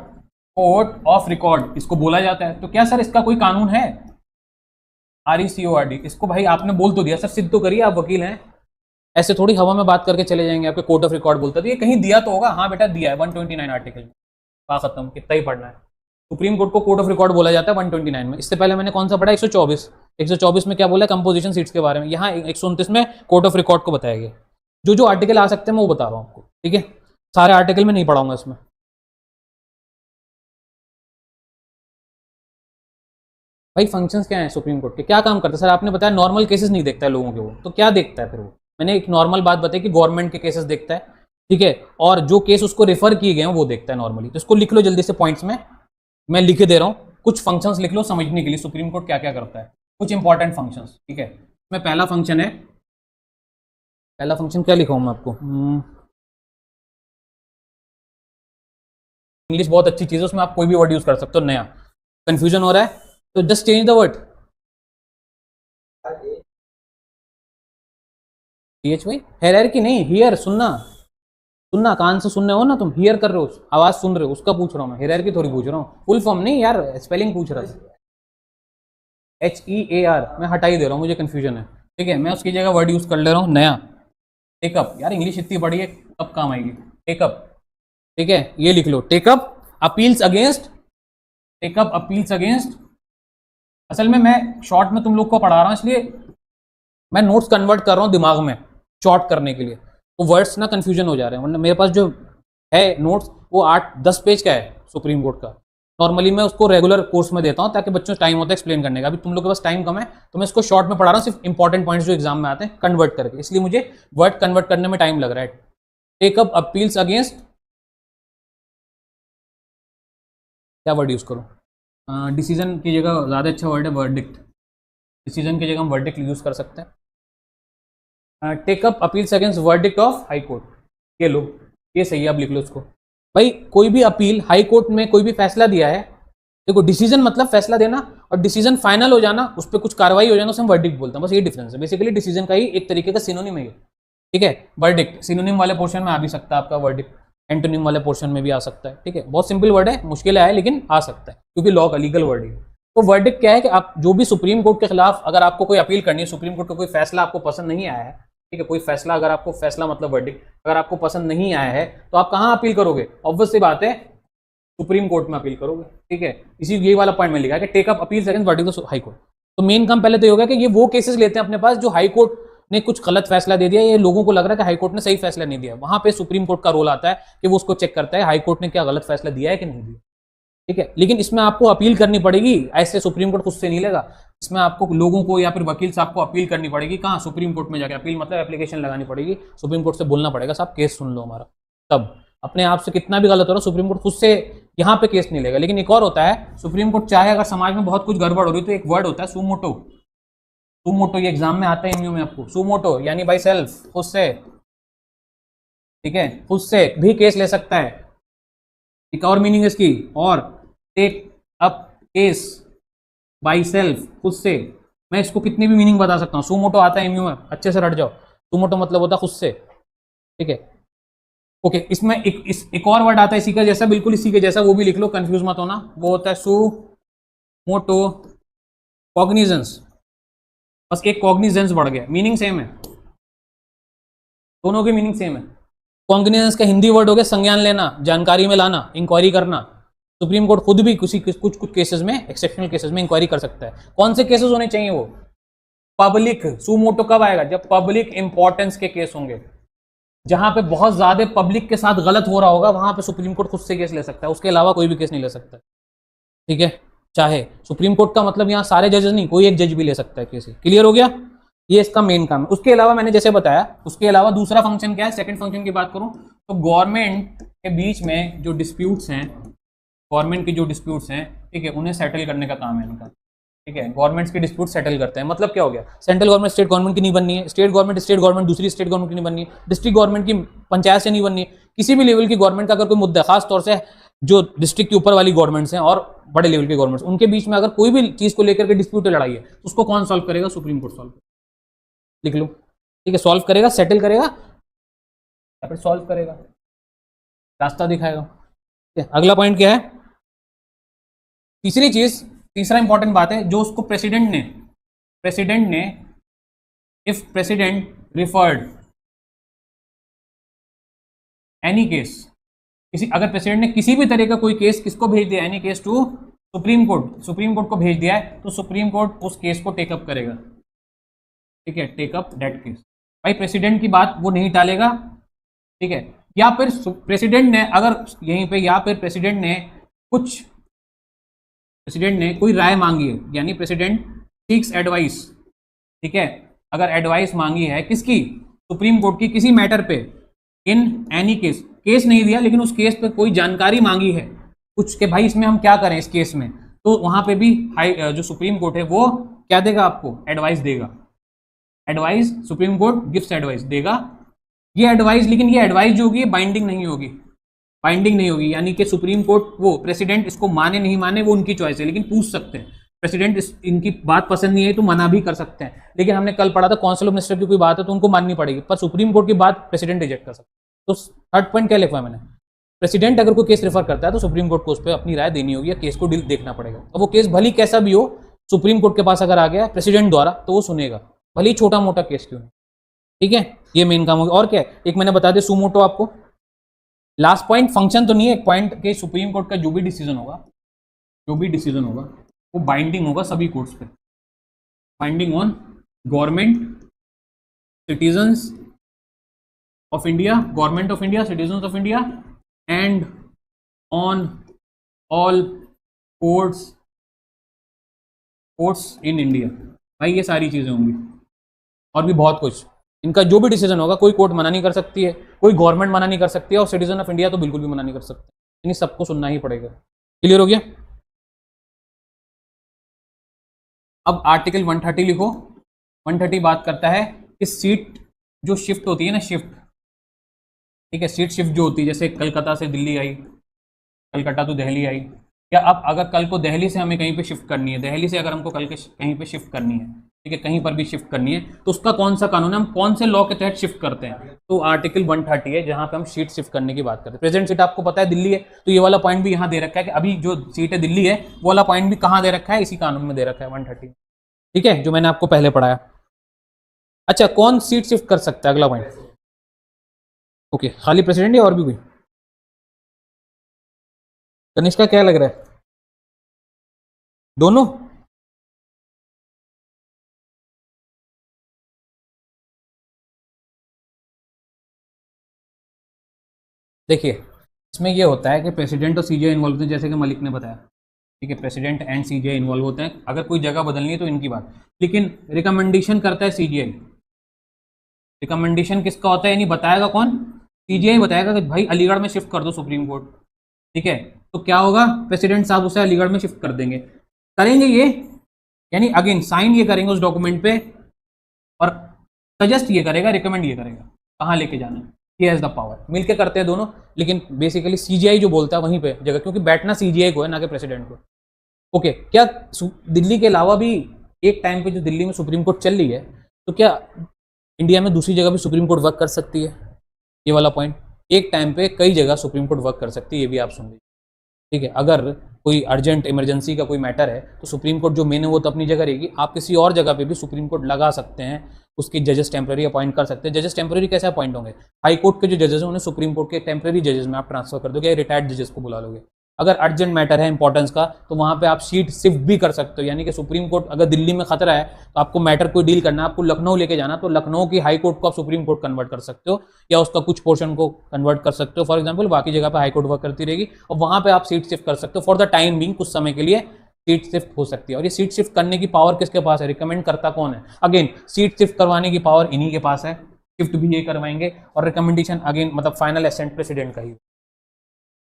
Speaker 1: court of record इसको बोला जाता है, तो क्या सर इसका कोई कानून है, RECORD, इसको भाई आपने बोल तो दिया सर, सिद्ध तो करिए, आप वकील हैं, ऐसे थोड़ी हवा में बात करके चले जाएंगे, आपके कोर्ट ऑफ रिकॉर्ड बोलता है, ये कहीं दिया तो होगा, हाँ बेटा दिया है 129 आर्टिकल में, खत्म, कितना ही पढ़ना है। सुप्रीम कोर्ट को कोर्ट ऑफ रिकॉर्ड बोला जाता है 129 में, इससे पहले मैंने कौन सा पढ़ा, 124 में क्या बोला, कंपोजिशन सीट्स के बारे में, यहाँ 129 में कोर्ट ऑफ रिकॉर्ड को बताया गया, जो आर्टिकल आ सकते हैं मैं वो बता रहा हूँ आपको, ठीक है, सारे आर्टिकल में नहीं पढ़ाऊंगा इसमें। भाई फंक्शंस क्या है सुप्रीम कोर्ट के, क्या काम करता है सर, आपने बताया नॉर्मल केसेस नहीं देखता है लोगों के, वो तो क्या देखता है फिर वो, मैंने एक नॉर्मल बात बताई कि गवर्नमेंट के केसेस देखता है, ठीक है, और जो केस उसको रेफर किए गए हैं वो देखता है नॉर्मली। तो इसको लिख लो जल्दी से पॉइंट्स में, मैं लिख दे रहा हूँ, कुछ फंक्शंस लिख लो समझने के लिए सुप्रीम कोर्ट क्या क्या करता है, कुछ इंपॉर्टेंट फंक्शंस, ठीक है। में पहला फंक्शन है, पहला फंक्शन क्या लिखा हूं मैं आपको, इंग्लिश बहुत अच्छी चीज है, उसमें आप कोई भी वर्ड यूज कर सकते हो। नया कंफ्यूजन हो रहा है तो just change the word. T H hierarchy नहीं, हियर, सुनना, सुनना, कान से सुनने हो ना तुम, हियर कर रहे हो, आवाज सुन रहे हो, उसका पूछ रहा हूँ मैं, हायरार्की थोड़ी पूछ रहा हूँ, फुल फॉर्म नहीं यार, स्पेलिंग पूछ रहा था। HEAR मैं हटा ही दे रहा हूँ, मुझे कंफ्यूजन है, ठीक है, मैं उसकी जगह वर्ड यूज कर ले रहा हूँ नया। टेकअप, यार इंग्लिश इतनी बड़ी है, कब काम आएगी। टेकअप, ठीक है, ये लिख लो, take up appeals against, take up appeals against. असल में मैं शॉर्ट में तुम लोग को पढ़ा रहा हूँ, इसलिए मैं नोट्स कन्वर्ट कर रहा हूँ दिमाग में शॉर्ट करने के लिए, तो वर्ड्स ना कंफ्यूजन हो जा रहे हैं, वरना मेरे पास जो है नोट्स वो 8-10 पेज का है सुप्रीम कोर्ट का। नॉर्मली मैं उसको रेगुलर कोर्स में देता हूँ ताकि बच्चों को टाइम होता है एक्सप्लेन करने का, अभी तुम लोग के पास टाइम कम है तो मैं इसको शॉर्ट में पढ़ा रहा हूँ, सिर्फ इंपॉर्टेंट पॉइंट्स जो एग्जाम में आते हैं कन्वर्ट करके, इसलिए मुझे वर्ड कन्वर्ट करने में टाइम लग रहा है। टेकअप अपील्स अगेंस्ट, क्या वर्ड यूज करूँ, डिसीजन की जगह ज़्यादा अच्छा वर्ड है वर्डिक्ट, डिसीजन की जगह हम वर्डिक्ट यूज कर सकते हैं। Take up appeals against verdict of high court, ये लो, ये सही है, आप लिख लो उसको। भाई कोई भी अपील, हाई कोर्ट में कोई भी फैसला दिया है, देखो डिसीजन मतलब फैसला देना, और डिसीजन फाइनल हो जाना, उस पर कुछ कार्रवाई हो जाना, उसे हम वर्डिक्ट बोलते हैं, बस ये डिफरेंस है। बेसिकली डिसीजन का ही एक तरीके का सिनोनिम है ये, ठीक है। वर्डिक्ट सिनोनिम वाले पोर्शन में आ भी सकता है आपका वर्डिक्ट, एंटोनिम वाले पोर्शन में भी आ सकता है, ठीक है, बहुत सिंपल वर्ड है, मुश्किल है लेकिन आ सकता है क्योंकि लॉ का लीगल वर्ड है। तो वर्डिक्ट क्या है कि आप जो भी सुप्रीम कोर्ट के खिलाफ अगर आपको कोई अपील करनी है, सुप्रीम कोर्ट का कोई फैसला आपको पसंद नहीं आया है, ठीक है, कोई फैसला अगर आपको, फैसला मतलब वर्डिक्ट, अगर आपको पसंद नहीं आया है तो आप कहाँ अपील करोगे, ऑब्वियस सी बात है सुप्रीम कोर्ट में अपील करोगे, ठीक है। इसी ये वाला पॉइंट में लिखा है कि take up appeals against verdict of high court. तो मेन काम पहले तो ये होगा कि ये वो केसेस लेते हैं अपने पास जो हाई कोर्ट ने कुछ गलत फैसला दे दिया, ये लोगों को लग रहा है कि हाई कोर्ट ने सही फैसला नहीं दिया, वहां पे सुप्रीम कोर्ट का रोल आता है कि वो उसको चेक करता है हाई कोर्ट ने क्या गलत फैसला दिया है कि नहीं दिया, ठीक है। लेकिन इसमें आपको अपील करनी पड़ेगी, ऐसे सुप्रीम कोर्ट खुद से नहीं लेगा, इसमें आपको लोगों को या फिर वकील साहब को अपील करनी पड़ेगी, कहाँ, सुप्रीम कोर्ट में जाके अपील मतलब एप्लीकेशन लगानी पड़ेगी, सुप्रीम कोर्ट से बोलना पड़ेगा साहब केस सुन लो हमारा, तब अपने आप से कितना भी गलत हो रहा सुप्रीम कोर्ट खुद से यहाँ पे केस नहीं लेगा। लेकिन एक और होता है, सुप्रीम कोर्ट चाहे अगर समाज में बहुत कुछ गड़बड़ हो रही तो एक वर्ड होता है सुमोटो, सुमोटो ये एग्जाम में आता है एमयू में आपको, सुमोटो यानी बाई सेल्फ, खुद से, ठीक है, खुद से भी केस ले सकता है, एक और मीनिंग इसकी, और take up case by self, खुद से, मैं इसको कितनी भी मीनिंग बता सकता हूँ, सुमोटो आता है एमयू में, अच्छे से रट जाओ, सुमोटो मतलब होता है खुद से, ठीक है। ओके, इसमें एक और वर्ड आता है इसी का जैसा, बिल्कुल इसी के जैसा, वो भी लिख लो, कंफ्यूज मत होना, वो होता है सुमोटो कॉग्निजेंस, बस एक कॉग्निजेंस बढ़ गया, मीनिंग सेम है, दोनों की मीनिंग सेम है। कॉग्निजेंस का हिंदी वर्ड हो गया संज्ञान लेना, जानकारी में लाना, इंक्वायरी करना। सुप्रीम कोर्ट खुद भी कुछ कुछ केसेस में, एक्सेप्शनल केसेस में इंक्वायरी कर सकता है। कौन से केसेस होने चाहिए वो, पब्लिक, सुमोटो कब आएगा, जब पब्लिक इंपॉर्टेंस के केस होंगे, जहां पे बहुत ज्यादा पब्लिक के साथ गलत हो रहा होगा, वहां पे सुप्रीम कोर्ट खुद से केस ले सकता है, उसके अलावा कोई भी केस नहीं ले सकता, ठीक है। चाहे सुप्रीम कोर्ट का मतलब यहाँ सारे जजेस नहीं, कोई एक जज भी ले सकता है केस, क्लियर हो गया, ये इसका मेन काम है। उसके अलावा मैंने जैसे बताया, उसके अलावा दूसरा फंक्शन क्या है, सेकंड फंक्शन की बात करूं तो गवर्नमेंट के बीच में जो डिस्प्यूट्स हैं, गवर्नमेंट की जो डिस्प्यूट्स हैं, ठीक है, उन्हें सेटल करने का काम है इनका, ठीक है, गवर्नमेंट्स के डिस्प्यूट सेटल करते हैं। मतलब क्या हो गया, सेंट्रल गवर्नमेंट स्टेट गवर्नमेंट की नहीं बननी है, स्टेट गवर्नमेंट दूसरी स्टेट गवर्नमेंट की नहीं बननी है, डिस्ट्रिक्ट गवर्नमेंट की पंचायत से नहीं बननी है, किसी भी लेवल की गवर्नमेंट का अगर कोई मुद्दा, खास तौर से जो डिस्ट्रिक्ट के ऊपर वाली गवर्नमेंट्स हैं और बड़े लेवल के गवर्नमेंट्स, उनके बीच में अगर कोई भी चीज को लेकर के डिस्प्यूट लड़ाई है तो उसको कौन सॉल्व करेगा, सुप्रीम कोर्ट सॉल्व, लिख लो, ठीक है, सॉल्व करेगा, सेटल करेगा या फिर सॉल्व करेगा, रास्ता दिखाएगा, ठीक है। अगला पॉइंट क्या है, तीसरी चीज, तीसरा इंपॉर्टेंट बात है जो उसको प्रेसिडेंट ने if president referred any case, किसी, अगर प्रेसिडेंट ने किसी भी तरह का कोई केस किसको भेज दिया, any case to supreme court, supreme court को भेज दिया है तो सुप्रीम कोर्ट उस केस को टेकअप करेगा, ठीक है, टेक अप दैट केस। भाई प्रेसिडेंट की बात वो नहीं टालेगा, ठीक है, या फिर प्रेसिडेंट ने अगर यहीं पे, या फिर प्रेसिडेंट ने कोई राय मांगी है, यानी प्रेसिडेंट सीक्स एडवाइस, ठीक है, अगर एडवाइस मांगी है किसकी, सुप्रीम कोर्ट की, किसी मैटर पे, इन एनी केस, केस नहीं दिया लेकिन उस केस पे कोई जानकारी मांगी है कुछ के भाई इसमें हम क्या करें इस केस में, तो वहां पे भी हाई जो सुप्रीम कोर्ट है वो क्या देगा आपको, एडवाइस देगा, advice, supreme court gives advice, देगा ये एडवाइस, लेकिन ये एडवाइस जो होगी बाइंडिंग नहीं होगी, बाइंडिंग नहीं होगी, यानी कि सुप्रीम कोर्ट वो प्रेसिडेंट इसको माने नहीं माने वो उनकी चॉइस है, लेकिन पूछ सकते हैं। प्रेसिडेंट इनकी बात पसंद नहीं है तो मना भी कर सकते हैं, लेकिन हमने कल पढ़ा था काउंसिल ऑफ मिनिस्टर की कोई बात है तो उनको माननी पड़ेगी, पर सुप्रीम कोर्ट की बात प्रेसिडेंट रिजेक्ट कर सकता है। तो थर्ड पॉइंट क्या लिखा है मैंने, प्रेसिडेंट अगर कोई केस रेफर करता है तो सुप्रीम कोर्ट को उस पर अपनी राय देनी होगी या केस को देखना पड़ेगा। अब वो केस भली कैसा भी हो, सुप्रीम कोर्ट के पास अगर आ गया प्रेसिडेंट द्वारा तो वो सुनेगा, भली छोटा मोटा केस क्यों नहीं। ठीक है, ये मेन काम होगा। और क्या है, एक मैंने बता दिया सुमोटो आपको। लास्ट पॉइंट फंक्शन तो नहीं है, एक पॉइंट के सुप्रीम कोर्ट का जो भी डिसीजन होगा वो बाइंडिंग होगा सभी कोर्ट्स पे, binding on government, citizens of India, government of India, citizens of India and on all courts in India. भाई ये सारी चीजें होंगी और भी बहुत कुछ। इनका जो भी डिसीजन होगा कोई कोर्ट मना नहीं कर सकती है, कोई गवर्नमेंट मना नहीं कर सकती है, और सिटीजन ऑफ इंडिया तो बिल्कुल भी मना नहीं कर सकते, यानी सबको सुनना ही पड़ेगा। क्लियर हो गया। अब आर्टिकल 130 लिखो। 130 बात करता है कि सीट जो शिफ्ट होती है ना, शिफ्ट, ठीक है, सीट शिफ्ट जो होती है, जैसे कलकत्ता से दिल्ली आई, कलकत्ता तो दिल्ली आई, या अब अगर कल को दिल्ली से हमें कहीं पे शिफ्ट करनी है, दिल्ली से अगर हमको कल के कहीं पे शिफ्ट करनी है, ठीक है, कहीं पर भी शिफ्ट करनी है, तो उसका कौन सा कानून है, हम कौन से लॉ के तहत शिफ्ट करते हैं, तो आर्टिकल 130 है, जहां पे हम सीट शिफ्ट करने की बात करते हैं। प्रेजेंट सीट आपको पता है दिल्ली है, तो ये वाला पॉइंट भी यहाँ दे रखा है कि अभी जो सीट है दिल्ली है, वो वाला पॉइंट भी कहाँ दे रखा है, इसी कानून में दे रखा है 130, ठीक है, जो मैंने आपको पहले पढ़ाया। अच्छा, कौन सीट शिफ्ट कर सकता है, अगला पॉइंट। ओके, खाली प्रेसिडेंट या और भी कोई? तनिष्का क्या लग रहा है, दोनों? देखिए, इसमें ये होता है कि प्रेसिडेंट और सीजीआई इन्वॉल्व होते हैं, जैसे कि मलिक ने बताया, ठीक है, प्रेसिडेंट एंड सीजीआई इन्वॉल्व होते हैं। अगर कोई जगह बदलनी है तो इनकी बात, लेकिन रिकमेंडेशन करता है सीजीआई। रिकमेंडेशन किसका होता है, यानी बताएगा कौन, सीजीआई बताएगा कि भाई अलीगढ़ में शिफ्ट कर दो सुप्रीम कोर्ट, ठीक है, तो क्या होगा, प्रेसिडेंट साहब उसे अलीगढ़ में शिफ्ट कर देंगे, करेंगे ये, यानी अगेन साइन ये करेंगे उस डॉक्यूमेंट पे, और सजेस्ट ये करेगा, रिकमेंड ये करेगा कहाँ लेके जाना है, ये हैज द पावर, मिलके करते हैं दोनों, लेकिन बेसिकली सीजीआई जो बोलता है वहीं पे जगह, क्योंकि बैठना सीजीआई को है ना कि प्रेसिडेंट को। ओके, क्या दिल्ली के अलावा भी एक टाइम पे जो दिल्ली में सुप्रीम कोर्ट चल रही है, तो क्या इंडिया में दूसरी जगह भी सुप्रीम कोर्ट वर्क कर सकती है, ये वाला पॉइंट, एक टाइम पे कई जगह सुप्रीम कोर्ट वर्क कर सकती है, ये भी आप सुन लीजिए, ठीक है। अगर कोई अर्जेंट इमरजेंसी का कोई मैटर है तो सुप्रीम कोर्ट जो मेन है वो तो अपनी जगह रहेगी, आप किसी और जगह पे भी सुप्रीम कोर्ट लगा सकते हैं, उसके जजेस टेम्पररी अपॉइंट कर सकते हैं। जजेस टेम्पररी कैसे अपॉइंट होंगे, हाई कोर्ट के जो जजेस हैं उन्हें सुप्रीम कोर्ट के टेम्पररी जजेस में आप ट्रांसफर कर दोगे, रिटायर्ड जजेस को बुला लोगे। अगर अर्जेंट मैटर है इंपॉर्टेंस का तो वहां पे आप सीट शिफ्ट भी कर सकते हो, यानी कि सुप्रीम कोर्ट अगर दिल्ली में खतरा है तो आपको मैटर कोई डील करना है, आपको लखनऊ लेके जाना, तो लखनऊ की हाई कोर्ट को आप सुप्रीम कोर्ट कन्वर्ट कर सकते हो, या उसका कुछ पोर्शन को कन्वर्ट कर सकते हो फॉर एग्जाम्पल, बाकी जगह पे हाई कोर्ट वर्क करती रहेगी और वहां पे आप सीट शिफ्ट कर सकते हो फॉर द टाइम बिंग, कुछ समय के लिए सीट शिफ्ट हो सकती है। और ये सीट शिफ्ट करने की पावर किसके पास है, रिकमेंड करता कौन है, अगेन सीट शिफ्ट करवाने की पावर इन्हीं के पास है, शिफ्ट भी ये करवाएंगे, और रिकमेंडेशन अगेन मतलब फाइनल एसेंट प्रेसिडेंट का ही,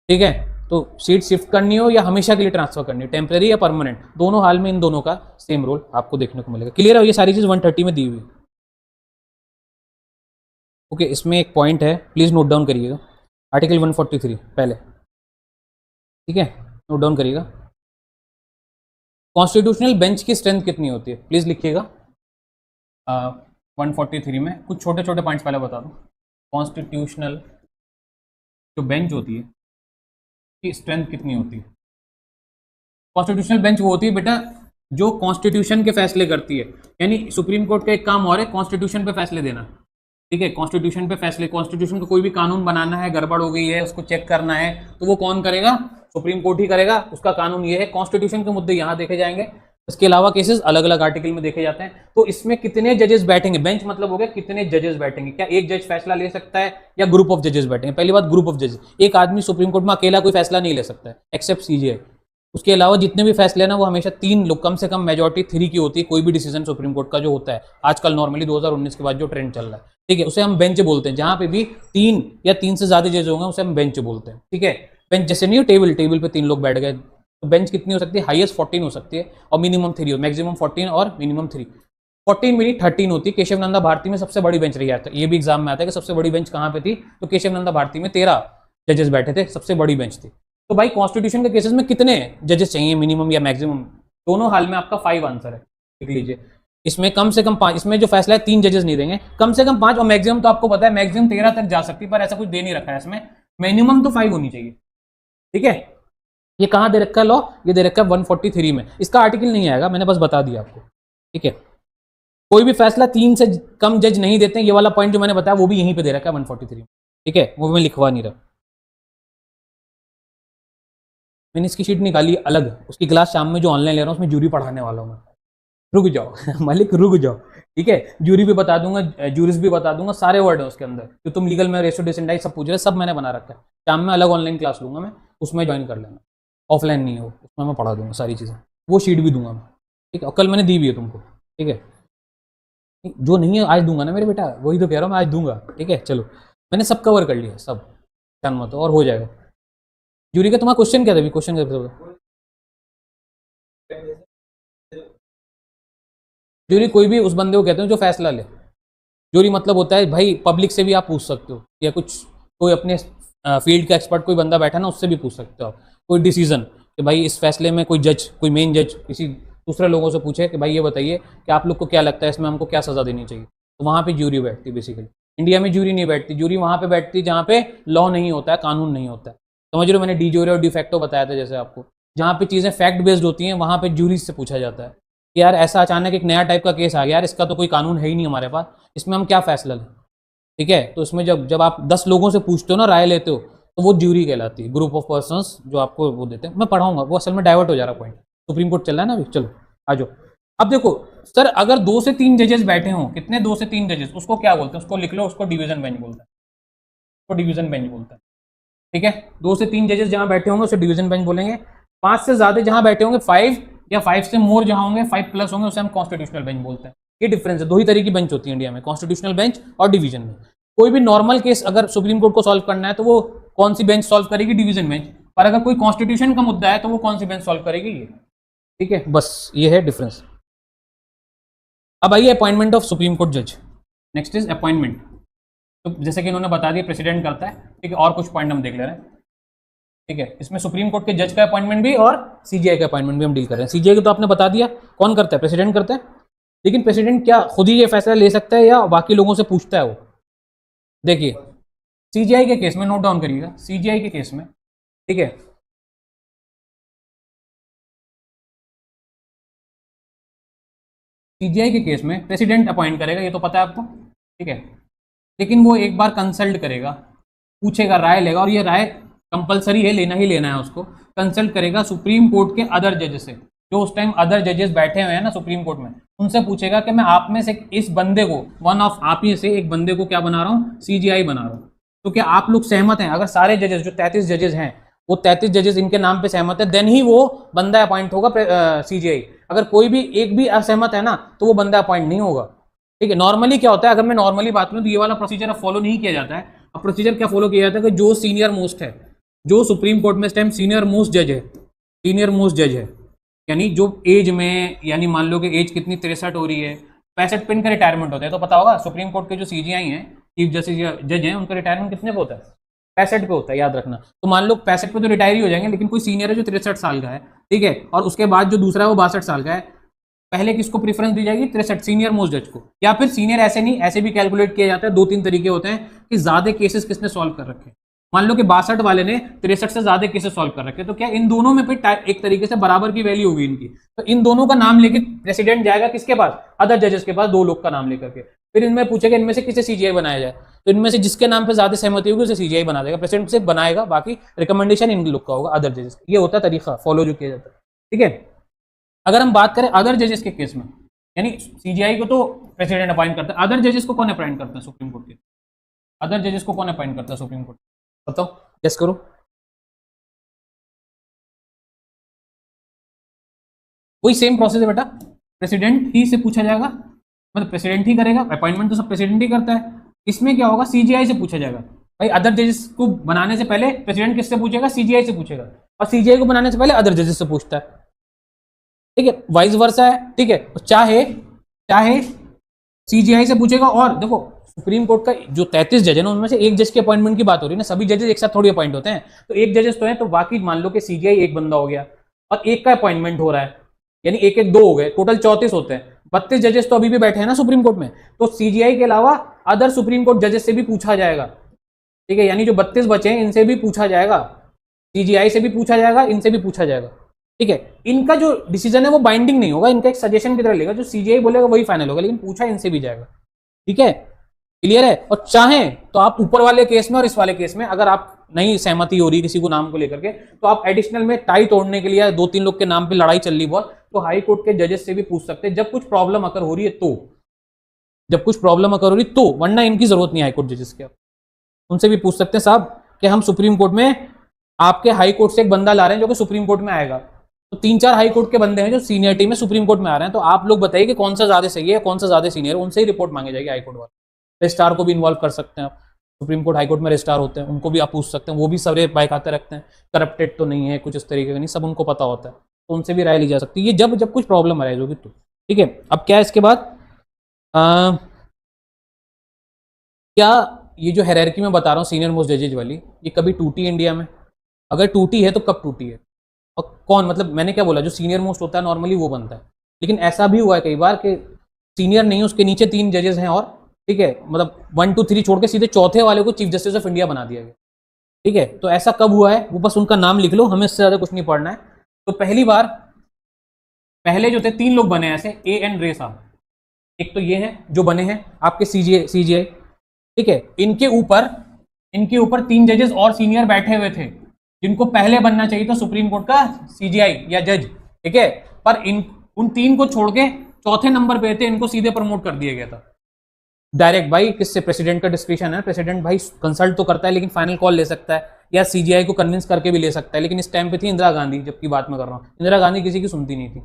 Speaker 1: ठीक है। तो सीट शिफ्ट करनी हो या हमेशा के लिए ट्रांसफर करनी हो, टेम्पररी या परमानेंट, दोनों हाल में इन दोनों का सेम रोल आपको देखने को मिलेगा। क्लियर है, ये सारी चीज 130 में दी हुई है। ओके, इसमें एक पॉइंट है, प्लीज नोट डाउन करिएगा, आर्टिकल 143 पहले, ठीक है, नोट डाउन करिएगा। कॉन्स्टिट्यूशनल बेंच की स्ट्रेंथ कितनी होती है, प्लीज लिखिएगा। 143 में कुछ छोटे छोटे पॉइंट्स पहले बता दूं। कॉन्स्टिट्यूशनल जो बेंच होती है की स्ट्रेंथ कितनी होती है। कॉन्स्टिट्यूशनल बेंच वो होती है बेटा जो कॉन्स्टिट्यूशन के फैसले करती है, यानी सुप्रीम कोर्ट का एक काम और है कॉन्स्टिट्यूशन पे फैसले देना, ठीक है, कॉन्स्टिट्यूशन पे फैसले, कॉन्स्टिट्यूशन का कोई भी कानून बनाना है, गड़बड़ हो गई है, उसको चेक करना है, तो वो कौन करेगा, सुप्रीम कोर्ट ही करेगा, उसका कानून ये है। कॉन्स्टिट्यूशन के मुद्दे यहाँ देखे जाएंगे, इसके अलावा केसेस अलग अलग आर्टिकल में देखे जाते हैं। तो इसमें कितने जजेस बैठेंगे, बेंच मतलब हो गया कितने जजेस बैठेंगे, क्या एक जज फैसला ले सकता है या ग्रुप ऑफ जजेस बैठेंगे। पहली बात, ग्रुप ऑफ जजेस, एक आदमी सुप्रीम कोर्ट में अकेला कोई फैसला नहीं ले सकता है एक्सेप्ट सीजीआई, उसके अलावा जितने भी फैसले हैं ना वो हमेशा 3 लोग, कम से कम मेजोरिटी 3 की होती है, कोई भी डिसीजन सुप्रीम कोर्ट का जो होता है आजकल नॉर्मली 2019 के बाद जो ट्रेंड चल रहा है, ठीक है, उसे हम बेंच बोलते हैं। जहां पे भी 3 या 3 से ज्यादा जज होंगे उसे हम बेंच बोलते हैं, ठीक है। बेंच जैसे नहीं हो टेबल पे 3 लोग बैठ गए, तो बेंच कितनी हो सकती है, हाईएस्ट 14 हो सकती है और मिनिमम 3 हो, मैक्सिमम 14 और मिनिमम 3। 14 मिली 13 होती। केशव नंदा भारती में सबसे बड़ी बेंच रही है, ये भी एग्जाम में आता है कि सबसे बड़ी बेंच कहाँ पे थी, तो केशव नंदा भारती में 13 जजेस बैठे थे, सबसे बड़ी बेंच थी। तो भाई कॉन्स्टिट्यूशन के केसेस में कितने जजेस चाहिए, मिनिमम या मैक्सिमम? दोनों हाल में आपका 5 आंसर है, देख लीजिए। इसमें कम से कम 5, इसमें जो फैसला है 3 जजेस नहीं देंगे, कम से कम 5, और मैक्सिमम तो आपको पता है मैक्सिमम 13 तक जा सकती है, पर ऐसा कुछ दे नहीं रखा है इसमें, मिनिमम तो 5 होनी चाहिए, ठीक है। ये कहाँ दे रखा है लॉ, ये दे रखा है 143 में, इसका आर्टिकल नहीं आएगा, मैंने बस बता दिया आपको, ठीक है। कोई भी फैसला 3 से कम जज नहीं देते, ये वाला पॉइंट जो मैंने बताया वो भी यहीं पे दे रखा है 143 में, ठीक है, वो मैं लिखवा नहीं रहा। मैंने इसकी शीट निकाली अलग, उसकी क्लास शाम में जो ऑनलाइन ले रहा हूँ उसमें जूरी पढ़ाने वाला हूँ मैं, रुक जाओ मालिक रुक जाओ, ठीक है। जूरी भी बता दूंगा, जूरिस भी बता दूंगा, सारे वर्ड है उसके अंदर, जो तुम लीगल में रेशियो डिसेंडाइज सब पूछ रहे, सब मैंने बना रखा है। शाम में अलग ऑनलाइन क्लास लूंगा मैं, उसमें ज्वाइन कर लेना, ऑफलाइन नहीं हो, उसमें मैं पढ़ा दूंगा सारी चीज़ें, वो शीट भी दूंगा मैं, ठीक है। और कल मैंने दी भी है तुमको, ठीक है। जो नहीं है आज दूंगा ना मेरे बेटा, वही तो कह रहा हूँ मैं, आज दूंगा, ठीक है। चलो मैंने सब कवर कर लिया, सब टेंशन मत, और हो जाएगा। जूरी का तुम्हारा क्वेश्चन क्या था, क्वेश्चन क्या था? जूरी कोई भी उस बंदे को कहते हैं जो फैसला ले। जूरी मतलब होता है भाई पब्लिक से भी आप पूछ सकते हो, या कुछ कोई अपने फील्ड का एक्सपर्ट कोई बंदा बैठा ना, उससे भी पूछ सकते हो आप कोई डिसीजन, कि भाई इस फैसले में कोई जज, कोई मेन जज किसी दूसरे लोगों से पूछे कि भाई ये बताइए कि आप लोग को क्या लगता है, इसमें हमको क्या सजा देनी चाहिए, तो वहाँ पे जूरी बैठती बेसिकली। इंडिया में जूरी नहीं बैठती, जूरी वहाँ पे बैठती जहाँ पे लॉ नहीं होता है, कानून नहीं होता है, समझ रहे हो। मैंने डी जोरे और डिफेक्टो बताया था जैसे आपको, जहाँ पे चीज़ें फैक्ट बेस्ड होती हैं वहाँ पे जूरी से पूछा जाता है कि यार ऐसा अचानक एक नया टाइप का केस आ गया यार, इसका तो कोई कानून है ही नहीं हमारे पास, इसमें हम क्या फैसला लें, ठीक है। तो इसमें जब जब आप 10 लोगों से पूछते हो ना, राय लेते हो, तो वो ज्यूरी कहलाती है, ग्रुप ऑफ पर्संस जो आपको वो देते हैं। मैं पढ़ाऊंगा, वो असल में डाइवर्ट हो जा रहा पॉइंट, सुप्रीम कोर्ट चल रहा है ना अभी, चलो आ जाओ। अब देखो सर, अगर 2 से 3 जजेस बैठे हों, कितने 2 से 3 जजेस, उसको क्या बोलते हैं, उसको लिख लो, उसको डिवीजन बेंच बोलता है, उसको डिवीजन बेंच बोलता है, ठीक है। 2 से 3 जजेस जहां बैठे होंगे उसे डिवीजन बेंच बोलेंगे। 5 से ज्यादा जहां बैठे होंगे, 5 या 5 से मोर जहां होंगे, 5 प्लस होंगे, उसे हम कॉन्स्टिट्यूशनल बेंच बोलते हैं। ये डिफरेंस है, 2 ही तरह की बेंच होती है इंडिया में, कॉन्स्टिट्यूशनल बेंच और डिवीजन बेंच। कोई भी नॉर्मल केस अगर सुप्रीम कोर्ट को सॉल्व करना है तो वो कौन सी बेंच सॉल्व करेगी, डिवीजन बेंच। पर अगर कोई कॉन्स्टिट्यूशन का मुद्दा है तो वो कौन सी बेंच सॉल्व करेगी, ये, ठीक है। बस ये है डिफरेंस। अब आइए अपॉइंटमेंट ऑफ सुप्रीम कोर्ट जज। Next is appointment. तो जैसे कि इन्होंने बता दिया प्रेसिडेंट करता है, ठीक है। और कुछ पॉइंट हम देख ले रहे हैं, ठीक है। इसमें सुप्रीम कोर्ट के जज का अपॉइंटमेंट भी और सीजीआई का अपॉइंटमेंट भी हम डील कर रहे हैं। सीजीआई को तो आपने बता दिया कौन करता है, प्रेसिडेंट करता है। लेकिन प्रेसिडेंट क्या खुद ही ये फैसला ले सकता है या बाकी लोगों से पूछता है वो? देखिए सीजीआई के केस में, नोट डाउन करिएगा, सीजीआई के केस में, ठीक है, सीजीआई के केस में प्रेसिडेंट अपॉइंट करेगा, ये तो पता है आपको, ठीक है। लेकिन वो एक बार कंसल्ट करेगा, पूछेगा, राय लेगा, और ये राय कंपलसरी है, लेना ही लेना है उसको। कंसल्ट करेगा सुप्रीम कोर्ट के अदर जजेस से, जो उस टाइम अदर जजेस बैठे हुए हैं ना सुप्रीम कोर्ट में, उनसे पूछेगा कि मैं आप में से इस बंदे को, वन ऑफ आप ही से एक बंदे को क्या बना रहा हूँ, सीजीआई बना रहा हूँ। तो क्या आप लोग सहमत हैं? अगर सारे जजेस जो 33 जजेस हैं, वो 33 जजेस इनके नाम पे सहमत है, देन ही वो बंदा अपॉइंट होगा सीजीआई। अगर कोई भी एक भी असहमत है ना, तो वो बंदा अपॉइंट नहीं होगा, ठीक है। नॉर्मली क्या होता है, अगर मैं नॉर्मली बात करूं तो ये वाला प्रोसीजर अब फॉलो नहीं किया जाता है। अब प्रोसीजर क्या फॉलो किया जाता है कि जो सीनियर मोस्ट है, जो सुप्रीम कोर्ट में इस टाइम सीनियर मोस्ट जज है, सीनियर मोस्ट जज है, यानी जो एज में, यानी मान लो कि एज कितनी 63 हो रही है, 65 पे इनका रिटायरमेंट होता है, तो पता होगा सुप्रीम कोर्ट के जो सीजीआई हैं, चीफ जस्टिस जज हैं, उनका रिटायरमेंट कितने पे होता है, 65 पे होता है, याद रखना। तो मान लो 65 पे तो रिटायर ही हो जाएंगे, लेकिन कोई सीनियर है जो 63 साल का है, ठीक है, और उसके बाद जो दूसरा है वो 62 साल का है, पहले किसको प्रेफरेंस दी जाएगी, 63 सीनियर मोस्ट जज को। या फिर सीनियर ऐसे नहीं, ऐसे भी कैलकुलेट किया जाता है, 2-3 तरीके होते हैं कि ज्यादा केसेस किसने सॉल्व कर रखे। मान लो कि 62 वाले ने 63 से ज्यादा केसेस सॉल्व कर रखे, तो क्या इन दोनों में फिर एक तरीके से बराबर की वैल्यू होगी इनकी। तो इन दोनों का नाम लेके प्रेसिडेंट जाएगा किसके पास, अदर जजेस के पास, 2 लोग का नाम लेकर के, फिर इनमें पूछेगा इनमें से किसे सीजीआई बनाया जाए, तो इनमें से जिसके नाम पे ज्यादा सहमति होगी उसे सीजीआई बना देगा, प्रेसिडेंट से बनाएगा, बाकी रिकमेंडेशन इन लोग का होगा, अदर जजेस। ये होता है तरीका फॉलो जो किया जाता है, ठीक है। अगर हम बात करें अदर जजेस के केस में, यानी सीजीआई को तो प्रेसिडेंट अपॉइंट करता है, अदर जजेस को कौन अपॉइंट करता है सुप्रीम कोर्ट के, अदर जजेस को कौन अपॉइंट करता है सुप्रीम कोर्ट, बताओ, गेस करो। वही सेम प्रोसेस है बेटा, प्रेसिडेंट ही से पूछा जाएगा, मतलब प्रेसिडेंट ही करेगा, अपॉइंटमेंट तो सब प्रेसिडेंट ही करता है। इसमें क्या होगा, सीजीआई से पूछा जाएगा। भाई अदर जजेस को बनाने से पहले प्रेसिडेंट किससे पूछेगा, सीजीआई से पूछेगा, और सीजीआई को बनाने से पहले अदर जजेस से पूछता है, ठीक है, वाइस वर्सा है, ठीक है। चाहे चाहे सीजीआई से पूछेगा। और देखो सुप्रीम कोर्ट का जो 33 जज है ना, उनमें से एक जज के अपॉइंटमेंट की बात हो रही है ना, सभी जजेस एक साथ थोड़ी अपॉइंट होते हैं। तो एक जजेस तो है, तो बाकी मान लो कि सीजीआई एक बंदा हो गया और एक का अपॉइंटमेंट हो रहा है, यानी एक एक दो हो गए, टोटल 34 होते हैं। 32 जजेस तो अभी भी बैठे हैं ना सुप्रीम कोर्ट में, तो सीजीआई के अलावा अदर सुप्रीम कोर्ट जजेस से भी पूछा जाएगा। ठीक है, यानी जो 32 बचे हैं इनसे भी पूछा जाएगा, सीजीआई से भी पूछा जाएगा, इनसे भी पूछा जाएगा। ठीक है, इनका जो डिसीजन है वो बाइंडिंग नहीं होगा, इनका एक सजेशन की तरह लेगा, जो सीजीआई बोलेगा वही फाइनल होगा, लेकिन पूछा इनसे भी जाएगा। ठीक है, क्लियर है। और चाहें तो आप ऊपर वाले केस में और इस वाले केस में अगर आप नहीं सहमति हो रही किसी को नाम को लेकर के, तो आप एडिशनल में टाई तोड़ने के लिए 2-3 लोग के नाम पे लड़ाई चल रही बहुत, तो हाई कोर्ट के जजेस से भी पूछ सकते हैं जब कुछ प्रॉब्लम अकर हो रही है, तो जब कुछ प्रॉब्लम अकर हो रही तो, वरना इनकी जरूरत नहीं हाई कोर्ट जजेस के। उनसे भी पूछ सकते हैं साहब कि हम सुप्रीम कोर्ट में आपके हाई कोर्ट से एक बंदा ला रहे हैं जो कि सुप्रीम कोर्ट में आएगा, तो 3-4 हाई कोर्ट के बंदे हैं जो सीनियरिटी में सुप्रीम कोर्ट में आ रहे हैं, तो आप लोग बताइए कि कौन सा ज्यादा सही है, कौन सा ज्यादा सीनियर है, उनसे ही रिपोर्ट मांगी जाएगी हाई कोर्ट वाले। रजिस्ट्रार को भी इन्वॉल्व कर सकते हैं आप, सुप्रीम कोर्ट हाई कोर्ट में रजिस्ट्रार होते हैं, उनको भी आप पूछ सकते हैं, वो भी सारे बायकाते रखते हैं, करप्टेड तो नहीं है कुछ इस तरीके का, नहीं, सब उनको पता होता है, तो उनसे भी राय ली जा सकती है, ये जब जब कुछ प्रॉब्लम अराइज होगी तो। ठीक है, अब क्या है इसके बाद, क्या ये जो हायरार्की में बता रहा हूँ सीनियर मोस्ट जजेज वाली, ये कभी टूटी इंडिया में? अगर टूटी है तो कब टूटी है और कौन, मतलब मैंने क्या बोला, जो सीनियर मोस्ट होता है नॉर्मली वो बनता है, लेकिन ऐसा भी हुआ है कई बार कि सीनियर नहीं है, उसके नीचे 3 जजेस हैं और, ठीक है, मतलब 1 2 3 छोड़ के सीधे चौथे वाले को चीफ जस्टिस ऑफ इंडिया बना दिया गया। ठीक है, तो ऐसा कब हुआ है वो बस उनका नाम लिख लो, हमें इससे ज्यादा कुछ नहीं पढ़ना है। तो पहली बार, पहले जो थे 3 लोग बने ऐसे, ए एन रे साहब, एक तो ये हैं जो बने हैं आपके सीजीआई। ठीक है, इनके ऊपर 3 जजेस और सीनियर बैठे हुए थे, जिनको पहले बनना चाहिए था सुप्रीम कोर्ट का सीजीआई या जज। ठीक है, पर उन 3 को छोड़ के चौथे नंबर पे थे, इनको सीधे प्रमोट कर दिया गया था डायरेक्ट। भाई किससे, प्रेसिडेंट का डिस्क्रिप्शन है, प्रेसिडेंट भाई कंसल्ट तो करता है लेकिन फाइनल कॉल ले सकता है, या सीजीआई को कन्विंस करके भी ले सकता है, लेकिन इस टाइम पे थी इंदिरा गांधी, जबकि बात मैं कर रहा हूँ, इंदिरा गांधी किसी की सुनती नहीं थी,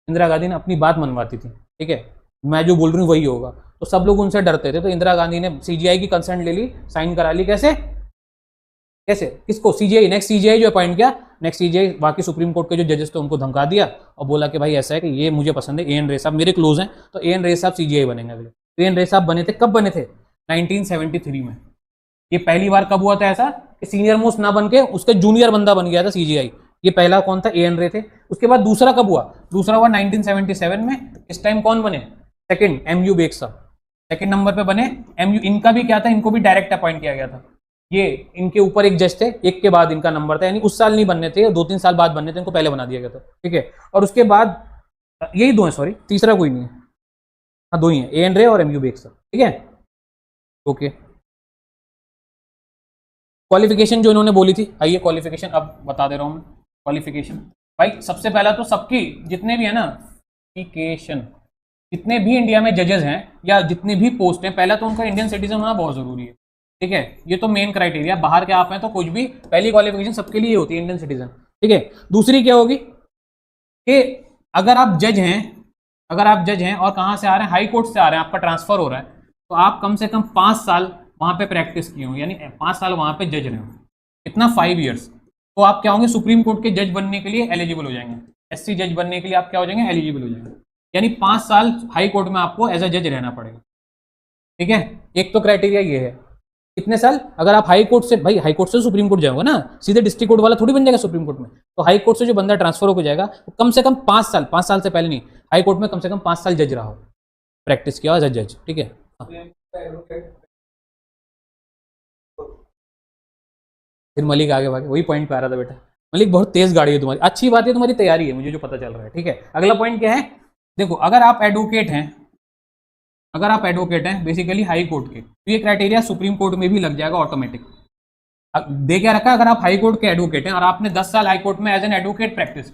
Speaker 1: इंदिरा गांधी ने अपनी बात मनवाती थी। ठीक है, मैं जो बोल रही हूँ वही होगा, तो सब लोग उनसे डरते थे, तो इंदिरा गांधी ने सीजीआई की कंसर्न ले ली, साइन करा ली। कैसे कैसे किसको, सीजीआई, नेक्स्ट सीजीआई जो अपॉइंट किया, नेक्स्ट सीजीआई बाकी सुप्रीम कोर्ट के जो जजेस थे उनको धमका दिया और बोला कि भाई ऐसा है कि ये मुझे पसंद है, ए एन रे साहब मेरे क्लोज हैं, तो ए एन रे साहब सीजीआई बनेंगे अगले। ए एन रे साहब बने थे, कब बने थे, 1973 में। ये पहली बार कब हुआ था ऐसा कि सीनियर मोस्ट ना बन के उसका जूनियर बंदा बन गया था सीजीआई। ये पहला कौन था, ए एन रे थे। उसके बाद दूसरा कब हुआ, दूसरा हुआ 1977 में। इस टाइम कौन बने, सेकंड, एमयू बेग साहब सेकंड नंबर पे बने। एमयू, इनका भी क्या था, इनको भी डायरेक्ट अपॉइंट किया गया था। ये इनके ऊपर एक जज थे, एक के बाद इनका नंबर था, यानी उस साल नहीं बनने थे, 2-3 साल बाद बनने थे, इनको पहले बना दिया गया था। ठीक है, और उसके बाद यही 2 हैं, सॉरी तीसरा कोई नहीं है, हाँ 2 ही है, ए एन रे और एमयू बेग साहब। ठीक है, ओके। क्वालिफिकेशन जो इन्होंने बोली थी, आइए क्वालिफिकेशन अब बता दे रहा हूं मैं। क्वालिफिकेशन भाई सबसे पहला तो सबकी जितने भी है ना, क्वालिफिकेशन जितने भी इंडिया में जजेस हैं या जितने भी पोस्ट हैं, पहला तो उनका इंडियन सिटीजन होना बहुत जरूरी है। ठीक है, ये तो मेन क्राइटेरिया, बाहर के आप हैं तो कुछ भी, पहली क्वालिफिकेशन सबके लिए होती है इंडियन सिटीजन। ठीक है, दूसरी क्या होगी कि अगर आप जज हैं और कहाँ से आ रहे हैं, हाई कोर्ट से आ रहे हैं, आपका ट्रांसफर हो रहा है, तो आप कम से कम 5 साल वहां पे प्रैक्टिस किए हो, यानी 5 साल वहां पे जज रहे हो, कितना 5 ईयर्स, तो आप क्या होंगे, सुप्रीम कोर्ट के जज बनने के लिए एलिजिबल हो जाएंगे, एससी जज बनने के लिए आप क्या हो जाएंगे, एलिजिबल हो जाएंगे, यानी 5 साल हाई कोर्ट में आपको एज अ जज रहना पड़ेगा। ठीक है, एक तो क्राइटेरिया ये है। कितने साल, अगर आप हाई कोर्ट से, भाई हाई कोर्ट से सुप्रीम कोर्ट जाओगे ना, सीधे डिस्ट्रिक्ट कोर्ट वाला थोड़ी बन जाएगा सुप्रीम कोर्ट में, तो हाई कोर्ट से जो बंदा ट्रांसफर होकर जाएगा तो कम से कम 5 साल से पहले नहीं, हाई कोर्ट में कम से कम 5 साल जज रहा हो, प्रैक्टिस किया एज अ जज। ठीक है, फिर मलिक आगे भागे, वही पॉइंट पे आ रहा था बेटा, मलिक बहुत तेज गाड़ी है तुम्हारी, अच्छी बात है तुम्हारी तैयारी है, मुझे जो पता चल रहा है। ठीक है, अगला पॉइंट क्या है, देखो अगर आप एडवोकेट हैं बेसिकली हाई कोर्ट के, तो ये क्राइटेरिया सुप्रीम कोर्ट में भी लग जाएगा ऑटोमेटिक। दे क्या रखा, अगर आप हाई कोर्ट के एडवोकेट हैं और आपने 10 साल हाई कोर्ट में एज एन एडवोकेट प्रैक्टिस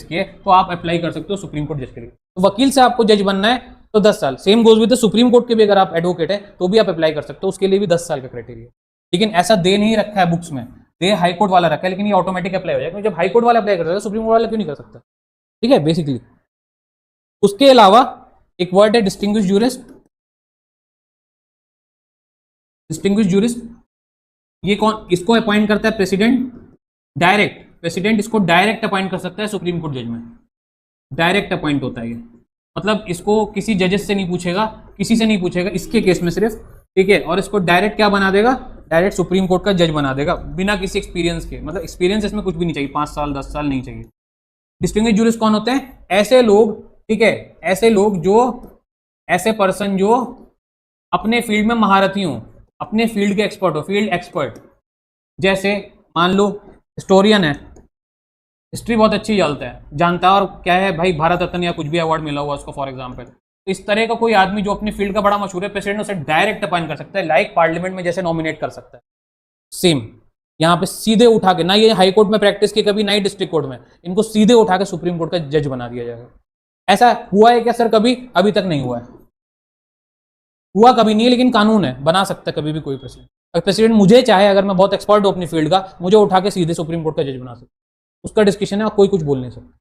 Speaker 1: किए, तो आप अप्लाई कर सकते हो सुप्रीम कोर्ट जज के लिए। तो वकील से आपको जज बनना है तो 10 साल, same goes with supreme court के भी, अगर आप एडवोकेट है तो भी आप अप्लाई कर सकते हो, उसके लिए भी 10 साल का क्राइटेरिया। लेकिन ऐसा दे नहीं रखा है बुक्स में, दे हाई कोर्ट वाला रखा है, लेकिन ये ऑटोमेटिक अप्लाई हो जाएगा, जब हाई कोर्ट वाला अप्लाई कर सकता है सुप्रीम कोर्ट वाला क्यों नहीं कर सकता। ठीक है, बेसिकली। उसके अलावा एक वर्ड है डिस्टिंग्विश जूरिस्ट, ये कौन, इसको अपॉइंट करता है प्रेसिडेंट डायरेक्ट, प्रेसिडेंट इसको डायरेक्ट अपॉइंट कर सकता है सुप्रीम कोर्ट जज में, डायरेक्ट अपॉइंट होता है ये। मतलब इसको किसी जजेस से नहीं पूछेगा, किसी से नहीं पूछेगा इसके केस में सिर्फ, ठीक है। और इसको डायरेक्ट क्या बना देगा, डायरेक्ट सुप्रीम कोर्ट का जज बना देगा बिना किसी एक्सपीरियंस के। मतलब एक्सपीरियंस इसमें कुछ भी नहीं चाहिए, 5 साल 10 साल नहीं चाहिए। डिस्टिंग्विश्ड जूरिस्ट कौन होते हैं, ऐसे लोग, ठीक है, ऐसे लोग जो, ऐसे पर्सन जो अपने फील्ड में महारथी हो, अपने फील्ड के एक्सपर्ट हो, फील्ड एक्सपर्ट। जैसे मान लो हिस्टोरियन है, हिस्ट्री बहुत अच्छी जानता है और क्या है भाई, भारत रत्न या कुछ भी अवार्ड मिला हुआ उसको फॉर एग्जाम्पल। तो इस तरह का कोई आदमी जो अपनी फील्ड का बड़ा मशहूर है, प्रेसिडेंट उसे डायरेक्ट अपॉइंट कर सकता है, लाइक पार्लियामेंट में जैसे नॉमिनेट कर सकता है। सेम यहाँ पे सीधे उठा के, ना ये हाई कोर्ट में प्रैक्टिस की कभी, ना ही डिस्ट्रिक्ट कोर्ट में, इनको सीधे उठा के सुप्रीम कोर्ट का जज बना दिया जाएगा। ऐसा हुआ है क्या सर कभी? अभी तक नहीं हुआ है, हुआ कभी नहीं है, लेकिन कानून है, बना सकता है कभी भी कोई प्रेसिडेंट। अगर प्रेसिडेंट मुझे चाहे, अगर मैं बहुत एक्सपर्ट हूं अपनी फील्ड का, मुझे उठा के सीधे सुप्रीम कोर्ट का जज बना सकता, उसका डिस्कशन है, कोई कुछ बोल नहीं सकता।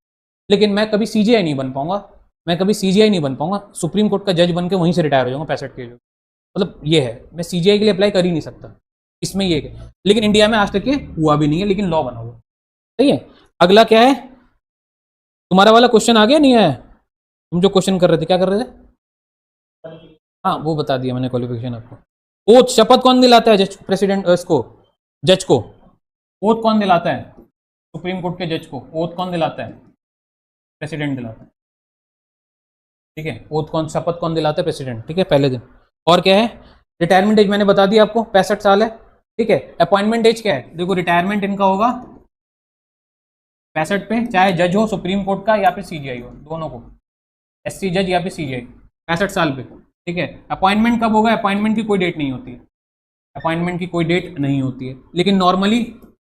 Speaker 1: लेकिन मैं कभी सीजीआई नहीं बन पाऊंगा, मैं कभी सीजीआई नहीं बन पाऊंगा, सुप्रीम कोर्ट का जज बन के वहीं से रिटायर हो जाऊंगा 65 के जो, मतलब ये है, मैं सीजीआई के लिए अप्लाई कर ही नहीं सकता इसमें, ये है। लेकिन इंडिया में आज तक ये हुआ भी नहीं है, लेकिन लॉ बना हुआ, सही है। अगला क्या है, तुम्हारा वाला क्वेश्चन आ गया नहीं है, तुम जो क्वेश्चन कर रहे थे, क्या कर रहे थे? हाँ वो बता दिया मैंने क्वालिफिकेशन आपको। ओथ, शपथ कौन दिलाता है जज, प्रेसिडेंट इसको, जज को ओथ कौन दिलाता है? सुप्रीम कोर्ट के जज को ओथ कौन दिलाता है? प्रेसिडेंट दिलाता है, ठीक है। ओथ कौन, शपथ कौन दिलाता है? प्रेसिडेंट, ठीक है, पहले दिन। और क्या है, रिटायरमेंट एज मैंने बता दिया आपको, 65 साल है, ठीक है। अपॉइंटमेंट एज क्या है, देखो रिटायरमेंट इनका होगा 65 पे, चाहे जज हो सुप्रीम कोर्ट का या फिर सीजीआई हो, दोनों को, एससी जज या फिर सीजीआई, 65 साल पे, ठीक है। अपॉइंटमेंट कब होगा? अपॉइंटमेंट की कोई डेट नहीं होती है, अपॉइंटमेंट की कोई डेट नहीं होती है, लेकिन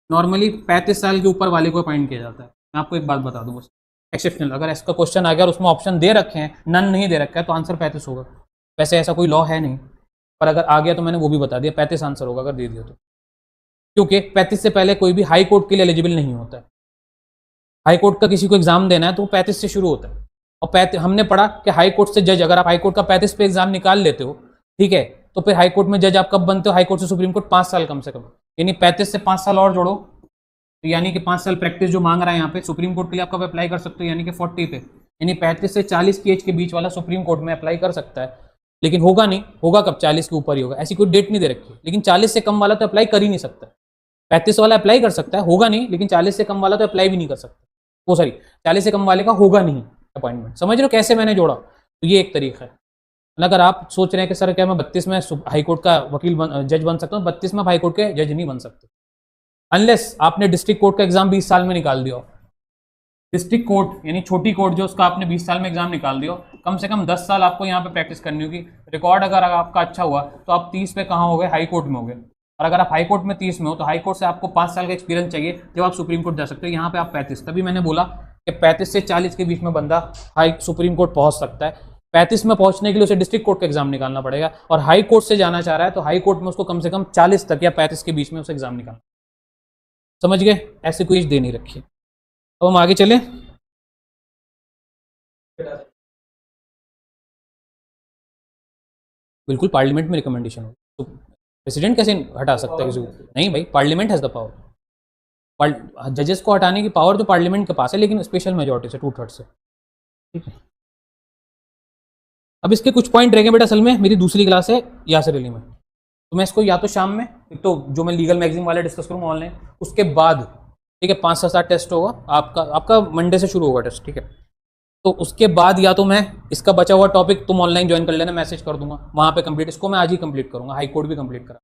Speaker 1: नॉर्मली 35 साल के ऊपर वाले को अपॉइंट किया जाता है। मैं आपको एक बात बता दूं बस, एक्सेप्शनल, अगर इसका क्वेश्चन आ गया और उसमें ऑप्शन दे रखे हैं, नन नहीं दे रखा है, तो आंसर 35 होगा। वैसे ऐसा कोई लॉ है नहीं, पर अगर आ गया तो मैंने वो भी बता दिया, 35 आंसर होगा अगर दे दिया तो, क्योंकि 35 से पहले कोई भी हाई कोर्ट के लिए एलिजिबल नहीं होता है। हाई कोर्ट का किसी को एग्जाम देना है तो 35 से शुरू होता है, और हमने पढ़ा कि हाई कोर्ट से जज, अगर आप हाई कोर्ट का 35 पे एग्जाम निकाल लेते हो, ठीक है, तो फिर हाई कोर्ट में जज आप कब बनते हो? हाई कोर्ट से सुप्रीम कोर्ट 5 साल कम से कम, यानी 35 से 5 साल और जोड़ो, तो यानी कि 5 साल प्रैक्टिस जो मांग रहा है यहाँ पे सुप्रीम कोर्ट के लिए, आप कब अप्लाई कर सकते हो? यानी कि 40 पे, यानी 35 से 40 की एज के बीच वाला सुप्रीम कोर्ट में अप्लाई कर सकता है। लेकिन होगा नहीं, होगा कब? 40 के ऊपर ही होगा, ऐसी कोई डेट नहीं दे रखी। लेकिन 40 से कम वाला तो अप्लाई कर ही नहीं सकता, 35 वाला अप्लाई कर सकता है, होगा नहीं, लेकिन 40 से कम वाला तो अप्लाई भी नहीं कर सकता, वो सॉरी 40 से कम वाले का होगा नहीं अपॉइंटमेंट। समझ रहे हो कैसे मैंने जोड़ा? तो ये एक तरीका है। अगर आप सोच रहे हैं कि सर क्या मैं 32 में हाईकोर्ट का जज बन सकता हूँ, 32 में हाईकोर्ट के जज नहीं बन सकते, अनलेस आपने डिस्ट्रिक्ट कोर्ट का एग्जाम 20 साल में निकाल दिया। डिस्ट्रिक्ट कोर्ट यानी छोटी कोर्ट जो, उसका आपने 20 साल में एग्जाम निकाल दिया, कम से कम 10 साल आपको यहाँ पे प्रैक्टिस करनी होगी। रिकॉर्ड अगर आपका अच्छा हुआ तो आप 30 पे कहाँ हो गए? हाई कोर्ट में हो गए। और अगर आप हाई कोर्ट में 30 में हो तो हाई कोर्ट से आपको 5 साल का एक्सपीरियंस चाहिए जब आप सुप्रीम कोर्ट जा सकते हो। यहाँ पे आप 35, तभी मैंने बोला कि 35 से 40 के बीच में बंदा हाई सुप्रीम कोर्ट पहुंच सकता है। 35 में पहुंचने के लिए उसे डिस्ट्रिक्ट कोर्ट का एग्जाम निकालना पड़ेगा, और हाई कोर्ट से जाना चाह रहा है तो हाई कोर्ट में उसको कम से कम 40 तक या 35 के बीच में उसे एग्जाम निकालना। समझ गए? ऐसी कोई एज दे नहीं रखी। अब हम आगे चले। बिल्कुल पार्लियामेंट में रिकमेंडेशन हो तो प्रेसिडेंट कैसे हटा सकता है किसी को? नहीं भाई, पार्लियामेंट हैज द पावर। जजेस को हटाने की पावर तो पार्लियामेंट के पास है, लेकिन स्पेशल मेजोरिटी से 2/3 से, ठीक है। अब इसके कुछ पॉइंट रहेंगे बेटा, असल में मेरी दूसरी क्लास है यासिर अली में, तो मैं इसको या तो शाम में, एक तो जो मैं लीगल मैगजीन वाले डिस्कस करूँगा ऑनलाइन, उसके बाद, ठीक है, 5 से 7 टेस्ट होगा आपका मंडे से शुरू होगा टेस्ट, ठीक है। तो उसके बाद या तो मैं इसका बचा हुआ टॉपिक तुम ऑनलाइन ज्वाइन कर लेना, मैसेज कर दूंगा वहाँ पे कंप्लीट, इसको मैं आज ही कंप्लीट करूँगा, हाई कोर्ट भी कंप्लीट करा,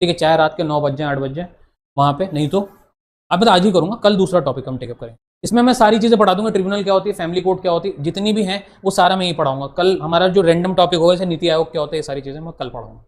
Speaker 1: ठीक है, चाहे रात के 9 बज जाए 8 बज जाए वहाँ पे, नहीं तो अब मैं आज ही करूँगा, कल दूसरा टॉपिक हम टेकअप करेंगे। इसमें मैं सारी चीज़ें पढ़ा दूंगा, ट्रिब्यूनल क्या होती है, फैमिली कोर्ट क्या होती है, जितनी भी हैं वो सारा मैं ही पढ़ाऊंगा। कल हमारा जो रैंडम टॉपिक होगा जैसे नीति आयोग क्या होता है, ये सारी चीज़ें मैं कल पढ़ाऊंगा।